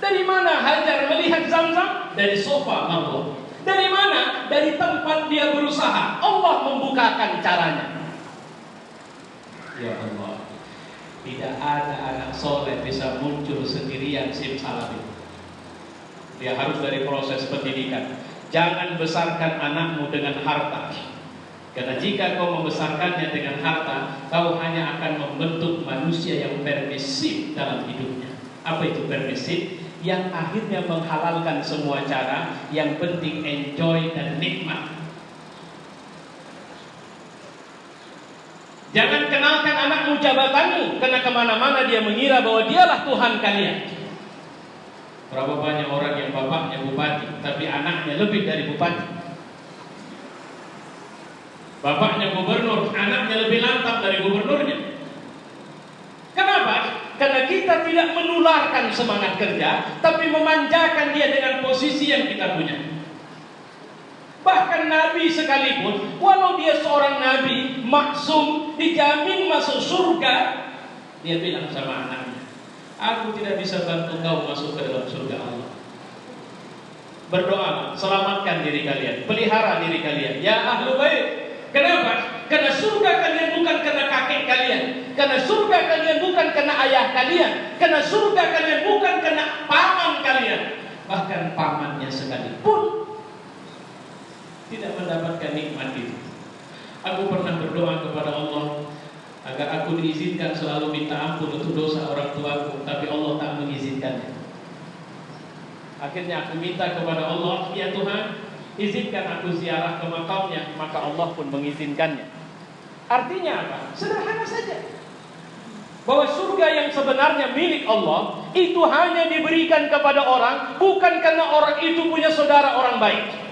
Dari mana Hajar melihat Zam-Zam? Dari Sofa Marwah. Dari mana? Dari tempat dia berusaha. Allah membukakan caranya. Ya Allah, tidak ada anak soleh bisa muncul sendirian simsalabim. Dia harus dari proses pendidikan. Jangan besarkan anakmu dengan harta, karena jika kau membesarkannya dengan harta, kau hanya akan membentuk manusia yang permisif dalam hidupnya. Apa itu permisif? Yang akhirnya menghalalkan semua cara, yang penting enjoy dan nikmat. Jangan kenalkan anakmu jabatanmu, karena kemana-mana dia mengira bahwa dialah Tuhan kalian. Berapa banyak orang yang bapaknya bupati, tapi anaknya lebih dari bupati. Bapaknya gubernur, anaknya lebih lantang dari gubernurnya. Kenapa? Karena kita tidak menularkan semangat kerja, tapi memanjakan dia dengan posisi yang kita punya. Bahkan Nabi sekalipun, walau dia seorang Nabi maksum, dijamin masuk surga, dia bilang sama anaknya, aku tidak bisa bantu kau masuk ke dalam surga Allah. Berdoa, selamatkan diri kalian, pelihara diri kalian, ya ahlu bait. Kenapa? Karena surga kalian bukan karena kakek kalian, karena surga kalian bukan karena ayah kalian, karena surga kalian bukan karena paman kalian. Bahkan pamannya sekalipun tidak mendapatkan nikmat itu. Aku pernah berdoa kepada Allah agar aku diizinkan selalu minta ampun untuk dosa orang tuaku, tapi Allah tak mengizinkannya. Akhirnya aku minta kepada Allah, ya Tuhan, izinkan aku ziarah ke makamnya, maka Allah pun mengizinkannya. Artinya apa? Sederhana saja, bahwa surga yang sebenarnya milik Allah itu hanya diberikan kepada orang bukan karena orang itu punya saudara orang baik.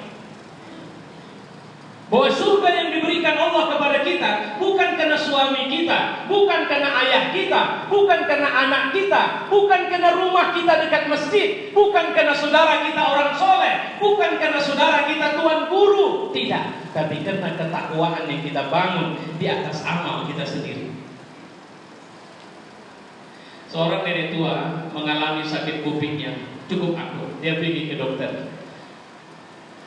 Bahwa surga yang diberikan Allah kepada kita bukan karena suami kita, bukan karena ayah kita, bukan karena anak kita, bukan karena rumah kita dekat masjid, bukan karena saudara kita orang soleh, bukan karena saudara kita tuan guru, tidak, tapi karena ketakwaan yang kita bangun di atas amal kita sendiri. Seorang nenek tua mengalami sakit kupingnya cukup akut. Dia pergi ke dokter.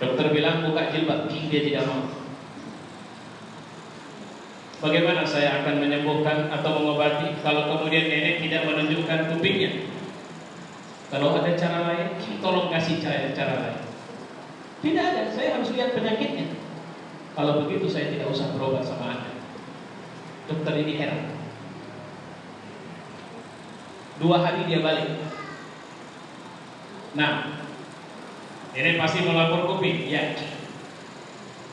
Dokter bilang buka jilbab, dia tidak mau. Bagaimana saya akan menyembuhkan atau mengobati kalau kemudian nenek tidak menunjukkan kupingnya? Kalau ada cara lain, tolong kasih saya cara lain. Tidak ada, saya harus lihat penyakitnya. Kalau begitu saya tidak usah berobat sama Anda. Dokter ini heran. 2 hari dia balik. Nah, nenek pasti mau lapor kuping, ya.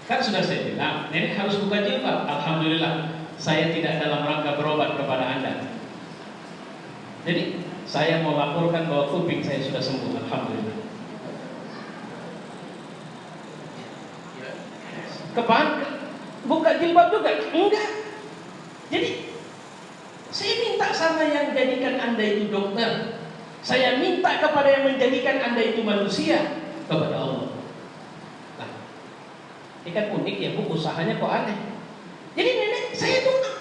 Kan sudah saya bilang, nenek harus buka jilbab. Alhamdulillah, saya tidak dalam rangka berobat kepada Anda. Jadi, saya mau laporkan bahwa kuping saya sudah sembuh. Alhamdulillah. Kepan? Buka jilbab juga? Enggak. Jadi, saya minta sama yang jadikan Anda itu dokter. Saya minta kepada yang menjadikan Anda itu manusia, kepada Allah. Nah, ini kan unik ya Bu, usahanya kok aneh. Jadi nenek, saya doa.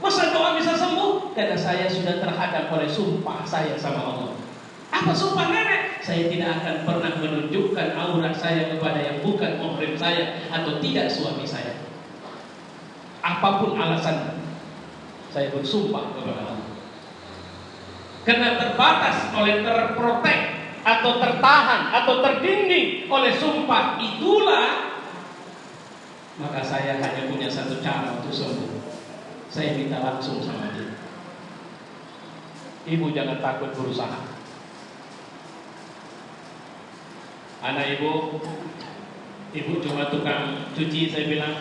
Masa doa bisa sembuh? Karena saya sudah terhadap oleh sumpah saya sama Allah. Apa sumpah nenek? Saya tidak akan pernah menunjukkan aurat saya kepada yang bukan muhrim saya atau tidak suami saya. Apapun alasan, saya bersumpah kepada Allah. Karena terbatas oleh terprotek atau tertahan atau terdinding oleh sumpah itulah, maka saya hanya punya satu cara untuk sembuh. Saya minta langsung sama dia. Ibu jangan takut berusaha. Anak ibu cuma tukang cuci, saya bilang.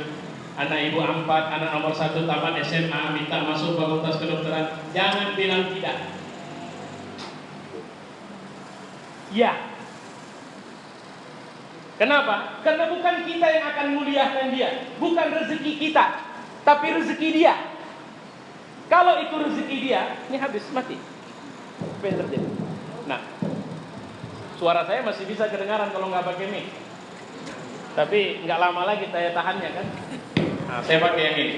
Anak ibu 4, anak nomor 1 tamat SMA, minta masuk fakultas kedokteran. Jangan bilang tidak. Ya. Kenapa? Karena bukan kita yang akan muliakan dia, bukan rezeki kita, tapi rezeki dia. Kalau itu rezeki dia, ini habis mati. Apa yang terjadi? Nah, suara saya masih bisa kedengaran kalau nggak pakai mic. Tapi nggak lama lagi saya tahannya kan. Nah, saya pakai yang ini.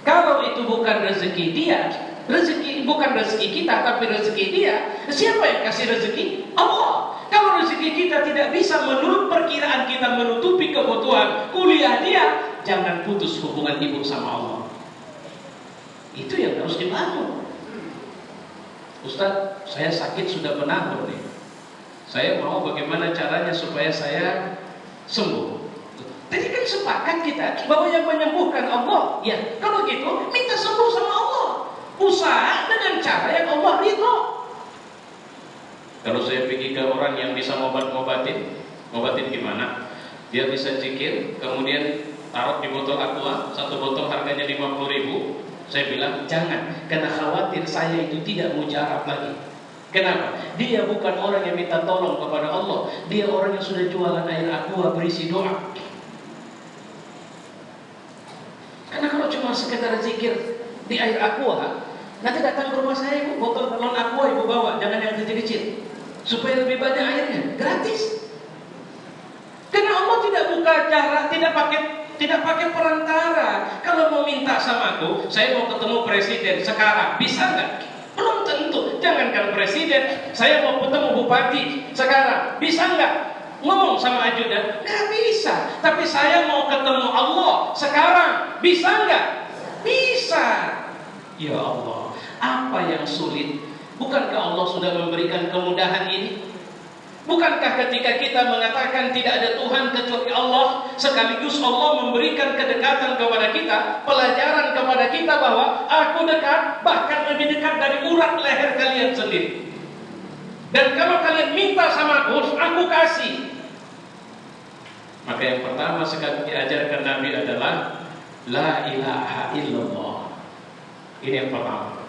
Kalau itu bukan rezeki dia, rezeki bukan rezeki kita, tapi rezeki dia. Siapa yang kasih rezeki? Allah. Kalau rezeki kita tidak bisa menurut perkiraan kita menutupi kebutuhan kuliah dia, jangan putus hubungan ibu sama Allah. Itu yang harus dibangun. Ustaz, saya sakit sudah menahun nih. Saya mau bagaimana caranya supaya saya sembuh. Tadi kan sepakat kita bahwa yang menyembuhkan Allah. Ya, kalau gitu minta sembuh sama Allah. Usaha dengan cara yang Allah ridho. Kalau saya pergi ke orang yang bisa ngobatin gimana? Dia bisa zikir, kemudian taruh di botol aqua, 1 botol harganya 50.000. Saya bilang jangan, karena khawatir saya itu tidak mujarab lagi. Kenapa? Dia bukan orang yang minta tolong kepada Allah. Dia orang yang sudah jualan air aqua berisi doa. Karena kalau cuma sekedar zikir di air aqua, nanti datang ke rumah saya, ibu, botol galon aqua ibu bawa, jangan yang kecil-kecil, supaya lebih banyak airnya, gratis. Karena Allah tidak buka cara, tidak pakai perantara. Kalau mau minta sama aku, saya mau ketemu presiden sekarang, bisa nggak? Belum tentu. Jangankan presiden, saya mau ketemu bupati sekarang, bisa nggak? Ngomong sama ajudan, nggak bisa. Tapi saya mau ketemu Allah sekarang, bisa nggak? Bisa. Ya Allah, apa yang sulit? Bukankah Allah sudah memberikan kemudahan ini? Bukankah ketika kita mengatakan tidak ada Tuhan kecuali Allah, sekaligus Allah memberikan kedekatan kepada kita, pelajaran kepada kita bahwa aku dekat, bahkan lebih dekat dari urat leher kalian sendiri. Dan kalau kalian minta sama aku kasih. Maka yang pertama sekali diajarkan Nabi adalah La ilaha illallah. Ini yang pertama.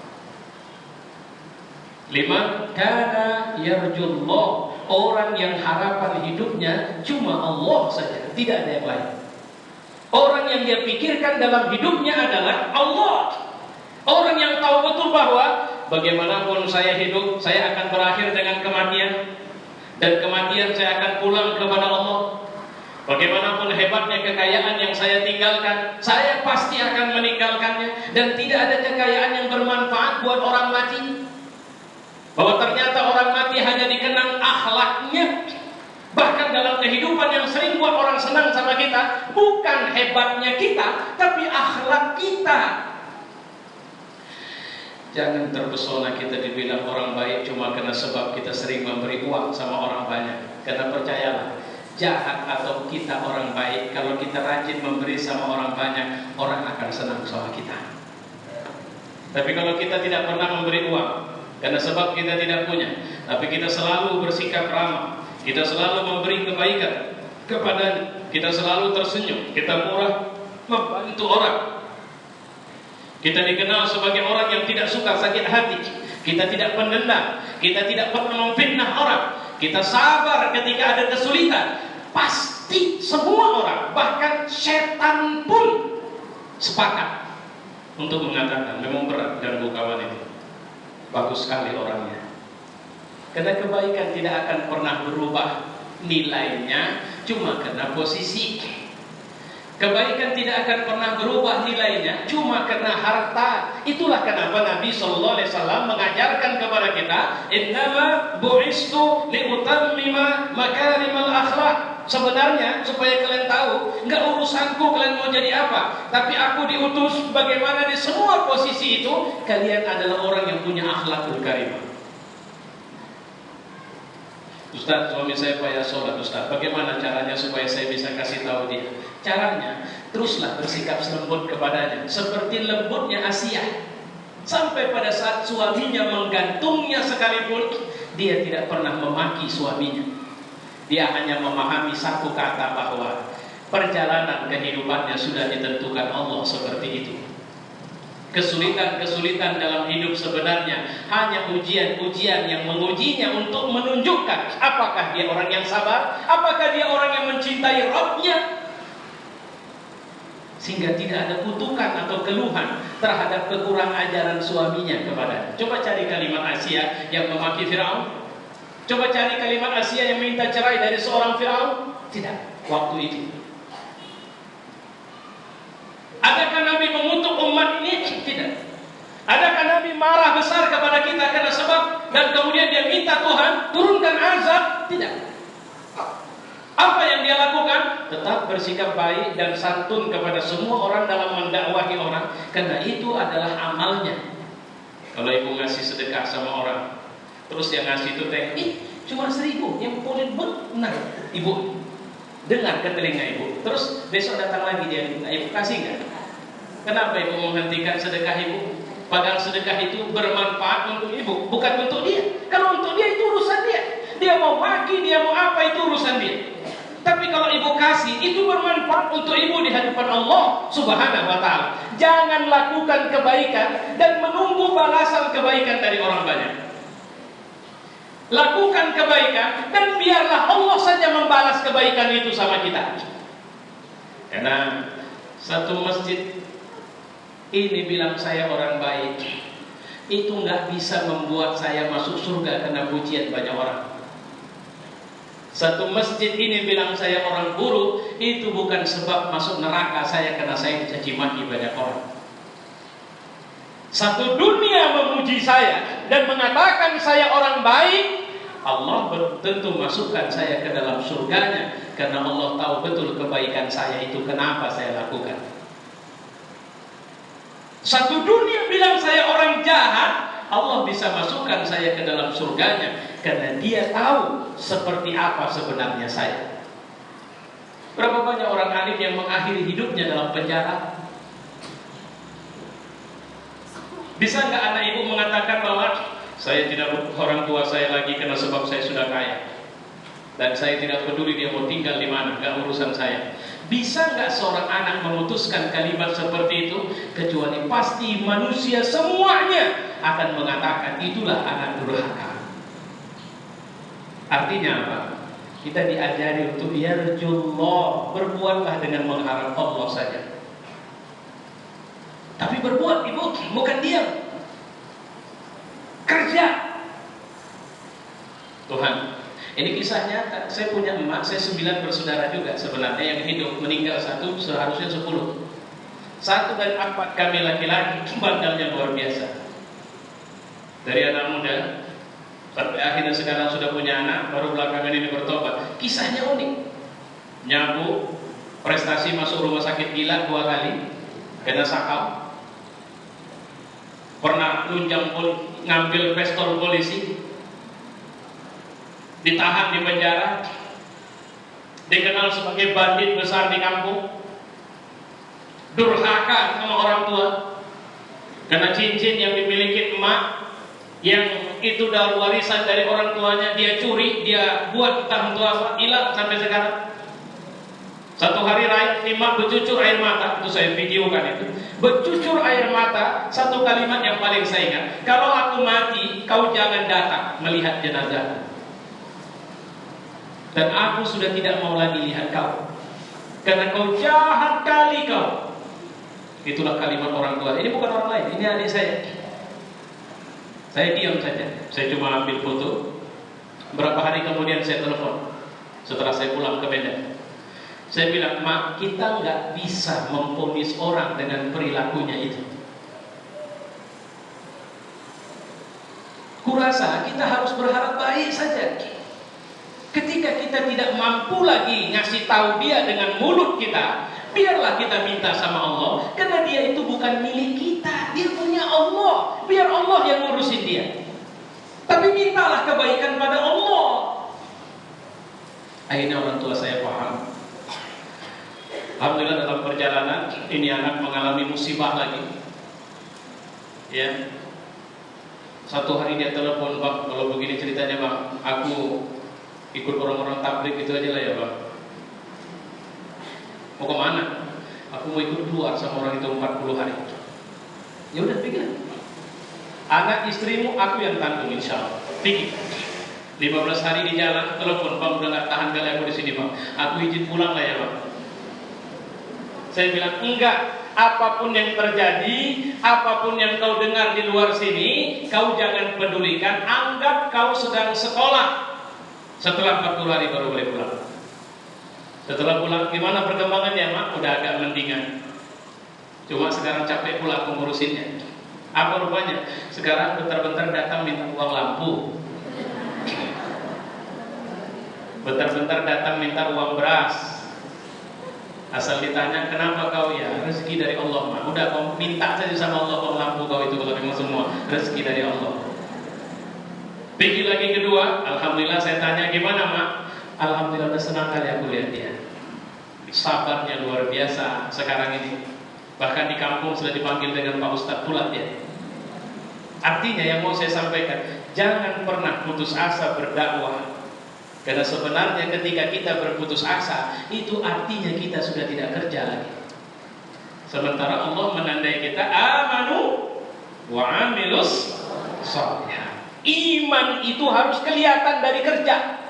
5. Kana yarjullah. Orang yang harapan hidupnya cuma Allah saja, tidak ada yang lain. Orang yang dia pikirkan dalam hidupnya adalah Allah. Orang yang tahu betul bahwa bagaimanapun saya hidup, saya akan berakhir dengan kematian, dan kematian saya akan pulang kepada Allah. Bagaimanapun hebatnya kekayaan yang saya tinggalkan, saya pasti akan meninggalkannya, dan tidak ada kekayaan yang bermanfaat buat orang mati. Bahwa ternyata orang mati hanya dikenang akhlaknya. Bahkan dalam kehidupan yang sering buat orang senang sama kita, bukan hebatnya kita, tapi akhlak kita. Jangan terpesona kita dibilang orang baik cuma karena sebab kita sering memberi uang sama orang banyak. Karena percayalah, jahat atau kita orang baik, kalau kita rajin memberi sama orang banyak, orang akan senang sama kita. Tapi kalau kita tidak pernah memberi uang, karena sebab kita tidak punya, tapi kita selalu bersikap ramah, kita selalu memberi kebaikan kepadanya, kita selalu tersenyum, kita murah membantu orang, kita dikenal sebagai orang yang tidak suka sakit hati, kita tidak pendendam, kita tidak pernah memfitnah orang, kita sabar ketika ada kesulitan. Pasti semua orang, bahkan setan pun sepakat untuk mengatakan memang berat ganggu kawan itu. Bagus sekali orangnya. Karena kebaikan tidak akan pernah berubah nilainya cuma karena posisi. Kebaikan tidak akan pernah berubah nilainya cuma karena harta. Itulah kenapa Nabi sallallahu alaihi wasallam mengajarkan kepada kita, "Innama bu'istu liutammima makarimal akhlak." Sebenarnya supaya kalian tahu, enggak urusanku kalian mau jadi apa, tapi aku diutus bagaimana di semua posisi itu kalian adalah orang yang punya akhlakul karimah. Ustaz, suami saya payah sholat Ustaz, bagaimana caranya supaya saya bisa kasih tahu dia? Caranya, teruslah bersikap lembut kepadanya, seperti lembutnya Asia. Sampai pada saat suaminya menggantungnya sekalipun, dia tidak pernah memaki suaminya. Dia hanya memahami satu kata, bahwa perjalanan kehidupannya sudah ditentukan Allah seperti itu. Kesulitan-kesulitan dalam hidup sebenarnya hanya ujian-ujian yang mengujinya untuk menunjukkan apakah dia orang yang sabar, apakah dia orang yang mencintai Rabb-nya, sehingga tidak ada kutukan atau keluhan terhadap kekurang ajaran suaminya kepadanya. Coba cari kalimat Asia yang memaki Firaun. Coba cari kalimat Asia yang minta cerai dari seorang Firaun. Tidak, waktu itu. Adakah Nabi mengutuk umat ini? Tidak. Adakah Nabi marah besar kepada kita karena sebab dan kemudian dia minta Tuhan turunkan azab? Tidak. Apa yang dia lakukan? Tetap bersikap baik dan santun kepada semua orang dalam mendakwahi orang, karena itu adalah amalnya. Kalau ibu ngasih sedekah sama orang, terus yang ngasih itu cuma 1.000, yang boleh benar ibu dengar ke telinga ibu, terus besok datang lagi dia minta, ibu kasih nggak? Kenapa ibu menghentikan sedekah ibu? Padahal sedekah itu bermanfaat untuk ibu, bukan untuk dia. Kalau untuk dia itu urusan dia. Dia mau maki, dia mau apa, itu urusan dia. Tapi kalau ibu kasih, itu bermanfaat untuk ibu di hadapan Allah Subhanahu wa ta'ala. Jangan lakukan kebaikan dan menunggu balasan kebaikan dari orang banyak. Lakukan kebaikan dan biarlah Allah saja membalas kebaikan itu sama kita. Karena satu masjid ini bilang saya orang baik, itu nggak bisa membuat saya masuk surga karena pujian banyak orang. Satu masjid ini bilang saya orang buruk, itu bukan sebab masuk neraka saya karena saya dicaci maki banyak orang. Satu dunia memuji saya dan mengatakan saya orang baik, Allah tentu masukkan saya ke dalam surganya, karena Allah tahu betul kebaikan saya itu kenapa saya lakukan. Satu dunia bilang saya orang jahat, Allah bisa masukkan saya ke dalam surganya, karena dia tahu seperti apa sebenarnya saya. Berapa banyak orang alim yang mengakhiri hidupnya dalam penjara? Bisa nggak anak ibu mengatakan bahwa saya tidak butuh orang tua saya lagi karena sebab saya sudah kaya, dan saya tidak peduli dia mau tinggal di mana, nggak urusan saya? Bisa nggak seorang anak memutuskan kalimat seperti itu? Kecuali pasti manusia semuanya akan mengatakan itulah anak durhaka. Artinya apa? Kita diajari untuk yarjullah, berbuatlah dengan mengharap Allah saja. Tapi berbuat ibu, bukan diam. Kerja. Tuhan, ini kisah nyata. Saya punya emak, saya 9 bersaudara juga sebenarnya, yang hidup, meninggal 1, seharusnya 10. 1 dan 4 kami laki-laki, bandalnya luar biasa. Dari anak muda sampai akhirnya sekarang sudah punya anak, baru belakangan ini bertobat. Kisahnya unik. Nyabu, prestasi masuk rumah sakit gila 2 kali, kena sakau. Pernah lunjang ngambil pistol polisi, ditahan di penjara, dikenal sebagai bandit besar di kampung, durhaka sama orang tua, karena cincin yang dimiliki emak yang itu udah warisan dari orang tuanya dia curi, dia buat entah untuk apa, hilang sampai sekarang. Satu hari raya emak bercucur air mata, itu saya videokan itu. Bercucur air mata, satu kalimat yang paling saya ingat, kalau aku mati, kau jangan datang melihat jenazah. Dan aku sudah tidak mau lagi lihat kau, karena kau jahat kali kau. Itulah kalimat orang tua. Ini bukan orang lain, ini adik saya. Saya diam saja, saya cuma ambil foto. Berapa hari kemudian saya telepon, setelah saya pulang ke Medan. Saya bilang, Mak, kita nggak bisa memvonis orang dengan perilakunya itu. Kurasa kita harus berharap baik saja. Ketika kita tidak mampu lagi ngasih tahu dia dengan mulut kita, biarlah kita minta sama Allah, karena dia itu bukan milik kita, dia punya Allah. Biar Allah yang ngurusin dia. Tapi mintalah kebaikan pada Allah. Akhirnya orang tua saya paham. Alhamdulillah dalam perjalanan ini anak mengalami musibah lagi. Ya. Satu hari dia telepon, Bang, kalau begini ceritanya, Bang, aku ikut orang-orang tabligh itu aja lah ya, Bang. Mau kemana? Aku mau ikut keluar sama orang itu 40 hari. Ya udah, pikir. Anak istrimu aku yang tanggung, insya Allah. Pikir. 15 hari di jalan, telepon, Bang, udah gak tahan kali aku di sini, Bang. Aku izin pulang lah ya, Bang. Saya bilang, enggak, apapun yang terjadi, apapun yang kau dengar di luar sini, kau jangan pedulikan, anggap kau sedang sekolah. Setelah 40 hari baru boleh pulang. Setelah pulang, gimana perkembangannya, Mak? Udah agak mendingan. Cuma sekarang capek pula aku ngurusinnya. Apa rupanya? Sekarang bentar-bentar datang minta uang lampu. Bentar-bentar datang minta uang beras. Asal ditanya, kenapa kau? Ya, rezeki dari Allah, Mak. Udah, kau minta saja sama Allah uang lampu kau itu, kalau memang semua rezeki dari Allah. Pergi lagi kedua, alhamdulillah saya tanya, gimana, Mak? Alhamdulillah udah senang kali aku lihat dia. Sabarnya luar biasa sekarang ini. Bahkan di kampung sudah dipanggil dengan Pak Ustadz pula dia. Artinya yang mau saya sampaikan, jangan pernah putus asa berdakwah. Karena sebenarnya ketika kita berputus asa, itu artinya kita sudah tidak kerja lagi. Sementara Allah menandai kita amanu wa amilus shalihat. Iman itu harus kelihatan dari kerja.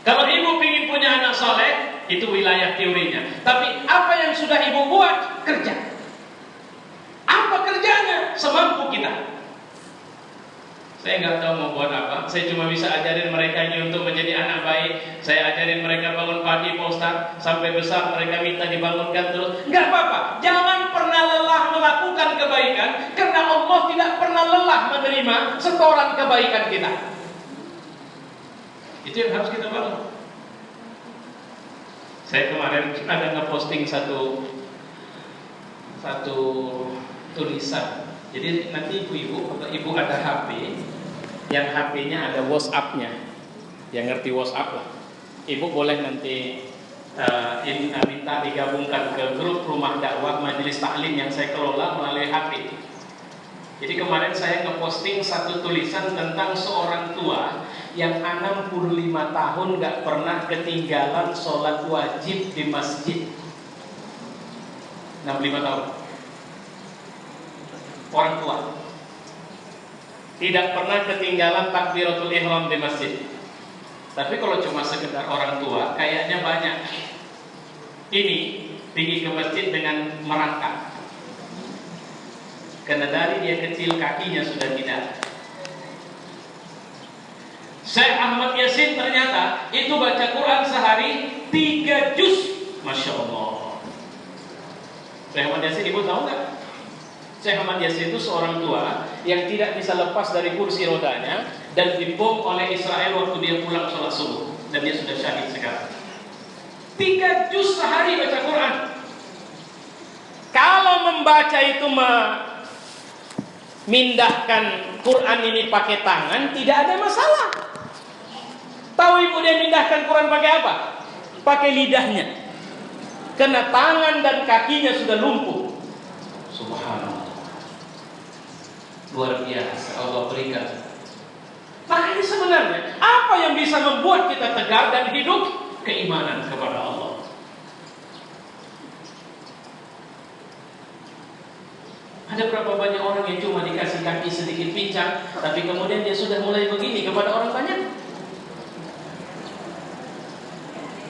Kalau ibu ingin punya anak soleh, itu wilayah teorinya. Tapi apa yang sudah ibu buat? Kerja. Apa kerjanya? Semampu kita. Saya nggak tahu mau buat apa. Saya cuma bisa ajarin mereka ini untuk menjadi anak baik. Saya ajarin mereka bangun pagi, Pak Ustaz. Sampai besar mereka minta dibangunkan terus. Nggak apa-apa. Jangan pernah lelah melakukan kebaikan, karena Allah tidak pernah lelah menerima setoran kebaikan kita. Itu yang harus kita bangun. Saya kemarin ada ngeposting satu tulisan. Jadi nanti ibu-ibu, kalau ibu ada HP, yang HP-nya ada WhatsApp-nya, yang ngerti WhatsApp lah, ibu boleh nanti minta digabungkan ke grup rumah dakwah majelis taklim yang saya kelola melalui HP. Jadi kemarin saya ngeposting satu tulisan tentang seorang tua yang 65 tahun gak pernah ketinggalan sholat wajib di masjid. 65 tahun. Orang tua tidak pernah ketinggalan takbiratul ihram di masjid. Tapi kalau cuma sekedar orang tua, kayaknya banyak. Ini pergi ke masjid dengan merangkak. Karena dari dia kecil kakinya sudah tidak. Syekh Ahmad Yasin ternyata itu baca Quran sehari 3 juz. Masya Allah. Syekh Ahmad Yasin, ibu tahu nggak? Syekh Ahmad Yasin itu seorang tua yang tidak bisa lepas dari kursi rodanya dan dibom oleh Israel waktu dia pulang sholat subuh, dan dia sudah syahid sekarang. 3 juz sehari baca Quran. Kalau membaca itu memindahkan Quran ini pakai tangan, tidak ada masalah. Tahu ibu dia mindahkan Quran pakai apa? Pakai lidahnya. Karena tangan dan kakinya sudah lumpuh. Subhanallah. Luar biasa Allah berikan. Makanya sebenarnya apa yang bisa membuat kita tegar dan hidup? Keimanan kepada Allah. Ada berapa banyak orang yang cuma dikasih kaki sedikit pincang, tapi kemudian dia sudah mulai begini kepada orang banyak?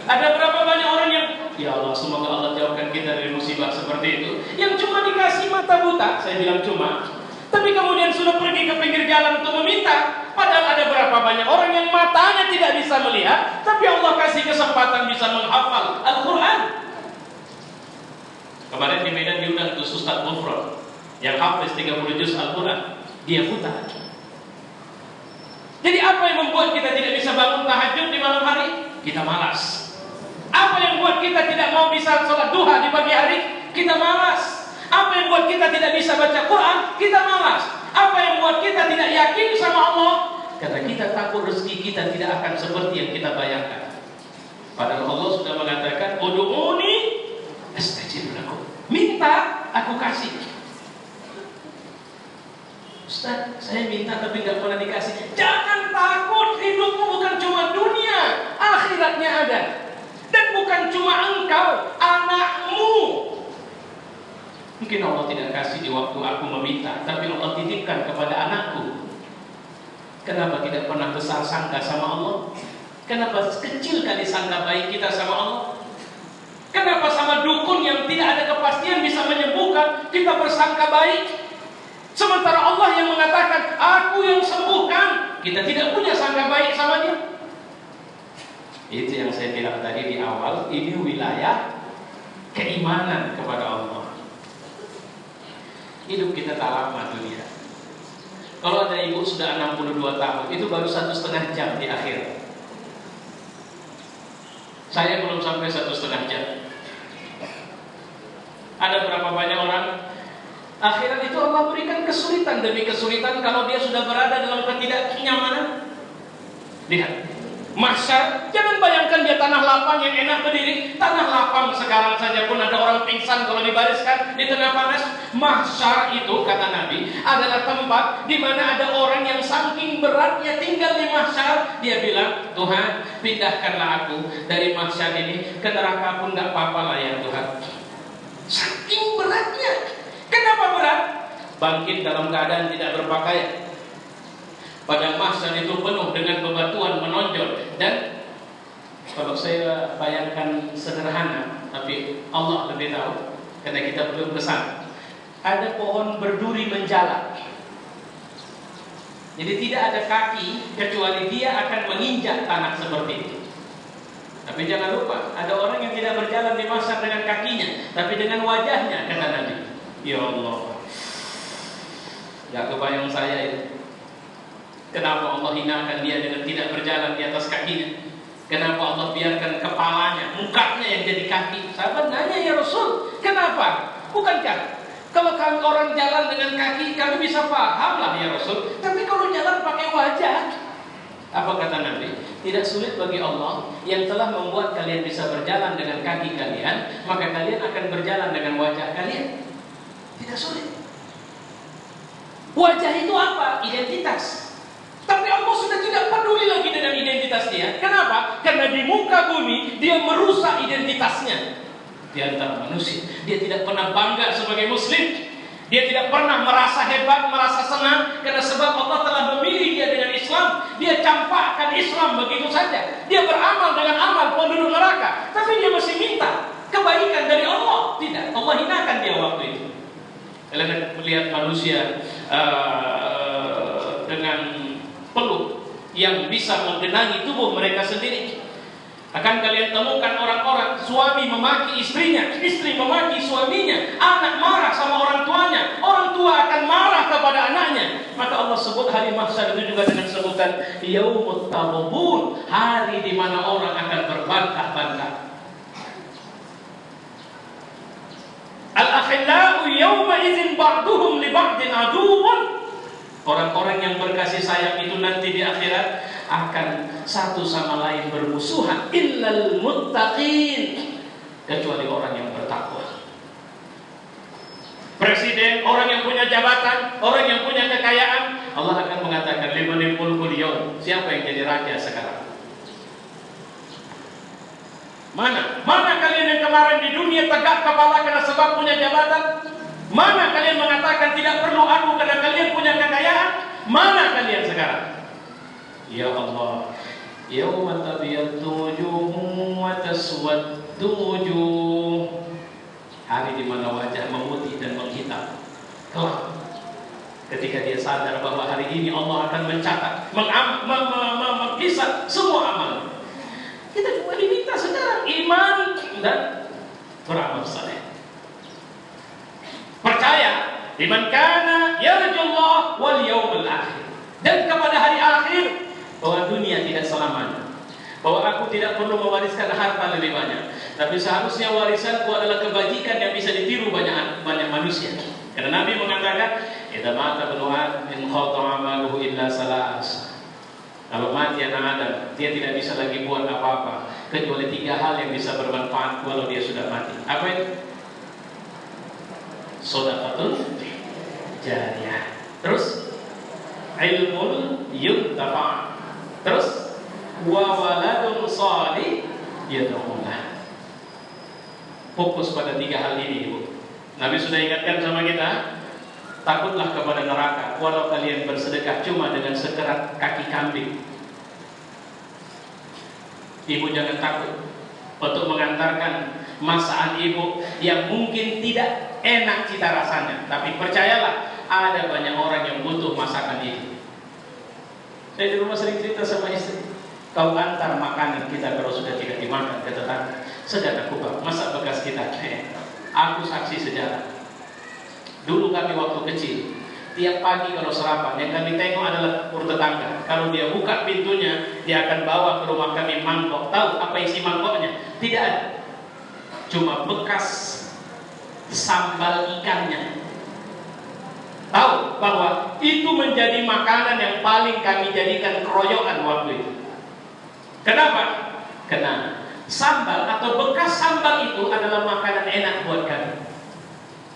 Ada berapa banyak orang yang, ya Allah, semoga Allah jauhkan kita dari musibah seperti itu, yang cuma dikasih mata buta, saya bilang cuma, tapi kemudian sudah pergi ke pinggir jalan untuk meminta. Padahal ada berapa banyak orang yang matanya tidak bisa melihat, tapi Allah kasih kesempatan bisa menghafal Al-Quran. Kemarin di Medan diundang tuh Ustaz Mufrad yang hafiz 30 juz Al-Quran, dia buta. Jadi apa yang membuat kita tidak bisa bangun tahajud di malam hari? Kita malas. Apa yang buat kita tidak mau bisa sholat duha di pagi hari? Kita malas. Apa yang buat kita tidak bisa baca Quran? Kita malas. Apa yang buat kita tidak yakin sama Allah? Karena kita takut rezeki kita tidak akan seperti yang kita bayangkan. Padahal Allah sudah mengatakan, "Ud'uni astajib lakum." Minta, aku kasih. Ustaz, saya minta tapi nggak pernah dikasih. Jangan takut, hidupmu bukan cuma dunia, akhiratnya ada. Dan bukan cuma engkau, anakmu. Mungkin Allah tidak kasih di waktu aku meminta, tapi Allah titipkan kepada anakku. Kenapa tidak pernah besar sangka sama Allah? Kenapa kecil kali sangka baik kita sama Allah? Kenapa sama dukun yang tidak ada kepastian bisa menyembuhkan kita bersangka baik? Sementara Allah yang mengatakan, aku yang sembuhkan, kita tidak punya sangka baik sama dia. Itu yang saya bilang tadi di awal, ini wilayah keimanan kepada Allah. Hidup kita tak lama dunia. Kalau ada ibu sudah 62 tahun, itu baru 1,5 jam di akhir. Saya belum sampai 1,5 jam. Ada berapa banyak orang akhirat itu Allah berikan kesulitan demi kesulitan kalau dia sudah berada dalam ketidaknyamanan. Lihat, mahsyar, jangan bayangkan dia tanah lapang yang enak berdiri. Tanah lapang sekarang saja pun ada orang pingsan kalau dibariskan di tengah panas. Mahsyar itu, kata Nabi, adalah tempat di mana ada orang yang saking beratnya tinggal di mahsyar, dia bilang, Tuhan, pindahkanlah aku dari mahsyar ini ke neraka pun nggak apa-apa lah ya Tuhan. Saking beratnya. Kenapa berat? Bangkit dalam keadaan tidak berpakaian. Pada mahsyar itu penuh dengan bebatuan menonjol. Dan kalau saya bayangkan sederhana, tapi Allah lebih tahu, karena kita belum kesana. Ada pohon berduri menjalar. Jadi tidak ada kaki kecuali dia akan menginjak tanah seperti itu. Tapi jangan lupa, ada orang yang tidak berjalan di mahsyar dengan kakinya, tapi dengan wajahnya, kata Nabi. Ya Allah, gak kebayang saya itu. Kenapa Allah hinakan dia dengan tidak berjalan di atas kakinya? Kenapa Allah biarkan kepalanya, mukanya yang jadi kaki? Sahabat nanya, ya Rasul, kenapa? Bukankah kalau orang jalan dengan kaki kami bisa paham lah ya Rasul, tapi kalau jalan pakai wajah, apa kata Nabi? Tidak sulit bagi Allah yang telah membuat kalian bisa berjalan dengan kaki kalian, maka kalian akan berjalan dengan wajah kalian. Tidak sulit. Wajah itu apa? Identitas. Tapi Allah sudah tidak peduli lagi dengan identitas dia. Kenapa? Karena di muka bumi dia merusak identitasnya di antara manusia. Dia tidak pernah bangga sebagai muslim. Dia tidak pernah merasa hebat, merasa senang, karena sebab Allah telah memilih dia dengan Islam. Dia campakkan Islam begitu saja. Dia beramal dengan amal penduduk neraka, tapi dia masih minta kebaikan dari Allah. Tidak, Allah hinakan dia waktu itu. Kalian melihat manusia dengan peluk yang bisa menggenangi tubuh mereka sendiri. Akan kalian temukan orang-orang, suami memaki istrinya, istri memaki suaminya, anak marah sama orang tuanya, orang tua akan marah kepada anaknya. Maka Allah sebut hari mahsyar itu juga dengan sebutan yaumut taghabun, hari di mana orang akan berbantah-bantah. Al-akhillau yawma idzin ba'duhum li ba'din aduwwun. Orang-orang yang berkasih sayang itu nanti di akhirat akan satu sama lain bermusuhan, illal muttaqin, kecuali orang yang bertakwa. Presiden, orang yang punya jabatan, orang yang punya kekayaan, Allah akan mengatakan limanil mulkul yaum, siapa yang jadi raja sekarang? Mana kalian yang kemarin di dunia tegak kepala karena sebab punya jabatan? Mana kalian mengatakan tidak perlu aku karena kalian punya kekayaan? Mana kalian sekarang? Ya Allah, yauma tabyaddu wujuhum wa taswaddu wujuh, hari di mana wajah memutih dan menghitam. Kelak ketika dia sadar bahwa hari ini Allah akan mencatat, menghisab semua amal. Kita cuma diminta sekarang iman dan beramal saleh. Percaya liman kana yarjullah wal yaumil akhir, dan kepada hari akhir, bahwa dunia tidak selamanya, bahwa aku tidak perlu mewariskan harta lebih banyak, tapi seharusnya warisanku adalah kebajikan yang bisa ditiru banyak manusia. Karena Nabi mengatakan, idza mata ibnu adam inqata amaluhu illa salas. Kalau mati anak Adam, dia tidak bisa lagi buat apa-apa kecuali 3 hal yang bisa bermanfaat walau dia sudah mati. Apa itu? Shadaqatul jariyah. Terus ilmun yuntafa'. Terus wa waladun shalih yad'ulah. Fokus pada 3 hal ini, Ibu. Nabi sudah ingatkan sama kita, takutlah kepada neraka walau kalian bersedekah cuma dengan sekerat kaki kambing. Ibu jangan takut untuk mengantarkan masakan ibu yang mungkin tidak enak cita rasanya, tapi percayalah ada banyak orang yang butuh masakan itu. Saya di rumah sering cerita sama istri, kau antar makanan kita kalau sudah tidak dimakan ke tetangga, segan aku bang, masak bekas kita. Aku saksi sejarah. Dulu kami waktu kecil, tiap pagi kalau sarapan yang kami tengok adalah dapur tetangga. Kalau dia buka pintunya, dia akan bawa ke rumah kami mangkok. Tahu apa isi mangkoknya? Tidak ada, cuma bekas sambal ikannya. Tahu bahwa itu menjadi makanan yang paling kami jadikan keroyokan waktu itu. Kenapa? Karena sambal atau bekas sambal itu adalah makanan enak buat kami.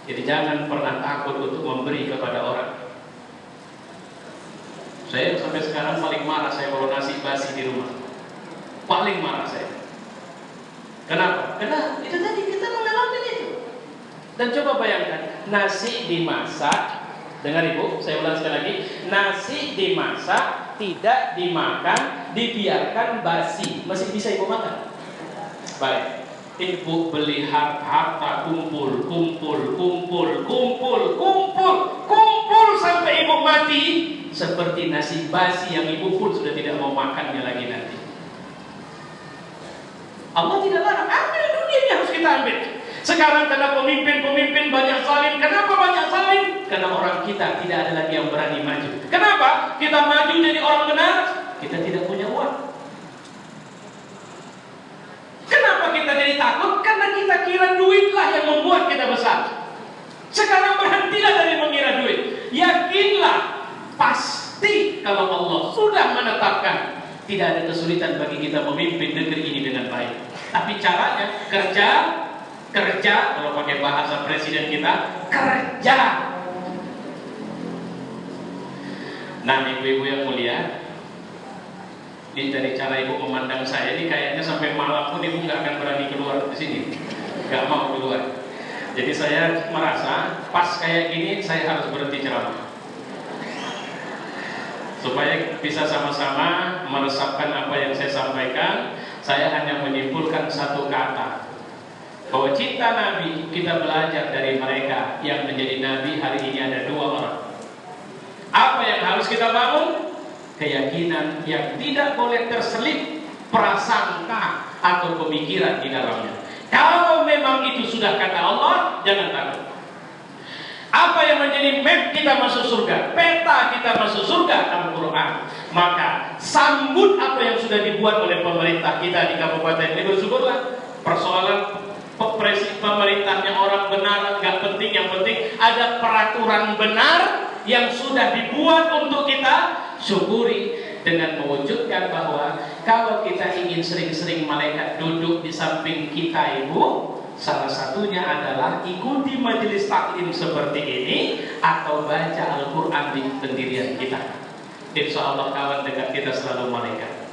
Jadi jangan pernah takut untuk memberi kepada orang. Saya sampai sekarang paling marah saya kalau nasi basi di rumah. Paling marah saya. Kenapa? Karena itu tadi kita mengalami itu. Dan coba bayangkan, nasi dimasak. Dengar Ibu, saya ulang sekali lagi. Nasi dimasak, tidak dimakan, dibiarkan basi, masih bisa Ibu makan? Baik. Ibu beli harta kumpul sampai ibu mati, seperti nasi basi yang ibu pun sudah tidak mau makannya lagi nanti. Allah tidak larang, ambil dunia ini harus kita ambil. Sekarang karena pemimpin banyak zalim. Kenapa banyak zalim? Karena orang kita tidak ada lagi yang berani maju. Kenapa? Kita maju jadi orang benar, kita tidak punya uang. Kenapa kita jadi takut? Karena kita kira duitlah yang membuat kita besar. Sekarang berhentilah dari mengira duit. Yakinlah, pasti kalau Allah sudah menetapkan, tidak ada kesulitan bagi kita memimpin negeri ini dengan baik. Tapi caranya kerja, kalau pakai bahasa presiden kita, kerja. Nah, ibu-ibu yang mulia, ini dari cara ibu memandang saya ini kayaknya sampai malam pun ibu nggak akan berani keluar di sini, nggak mau keluar. Jadi saya merasa pas kayak gini saya harus berhenti ceramah supaya bisa sama-sama meresapkan apa yang saya sampaikan. Saya hanya menyimpulkan satu kata, bahwa cinta Nabi kita belajar dari mereka yang menjadi Nabi. Hari ini ada dua orang. Apa yang harus kita bangun? Keyakinan yang tidak boleh terselip prasangka atau pemikiran di dalamnya. Kalau memang itu sudah kata Allah, jangan takut. Apa yang menjadi map kita masuk surga, peta kita masuk surga, Al-Quran. Maka sambut apa yang sudah dibuat oleh pemerintah kita di kabupaten ini. Bersyukurlah. Persoalan pemerintahnya orang benar nggak penting, yang penting ada peraturan benar yang sudah dibuat untuk kita syukuri, dengan mewujudkan bahwa kalau kita ingin sering-sering malaikat duduk di samping kita, ibu, salah satunya adalah ikuti majelis taklim seperti ini atau baca Al-Quran di pendirian kita. Insya Allah kawan dekat kita selalu malaikat.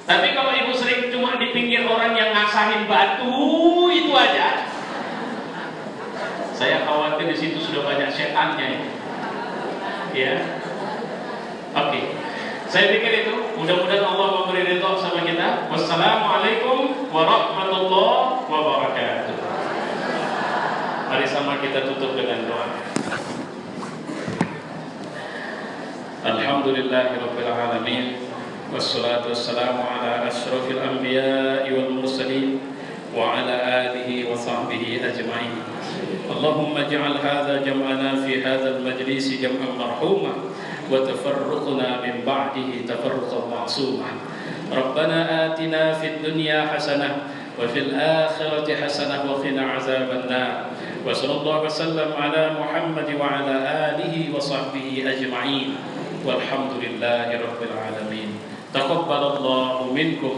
Tapi kalau ibu sering cuma di pinggir orang yang ngasahin batu itu aja, saya khawatir di situ sudah banyak setannya. Ya, oke. Saya pikir itu, mudah-mudahan Allah memberi ridho sama kita. Wassalamualaikum warahmatullahi wabarakatuh. Mari sama kita tutup dengan doa. Alhamdulillahirabbil alamin. Wassalatu wassalamu ala asyrafil anbiya'i wal mursalin wa ala alihi wa sahbihi ajma'in. Allahumma ij'al hadha jam'ana fi hadha al-majlis jam'an marhuma وتفرقنا من بعده تفرقا معصوما. ربنا آتنا في الدنيا حسنة وفي الآخرة حسنة وقنا عذاب النار. وصلى الله وسلم على محمد وعلى آله وصحبه أجمعين والحمد لله رب العالمين. تقبل الله منكم.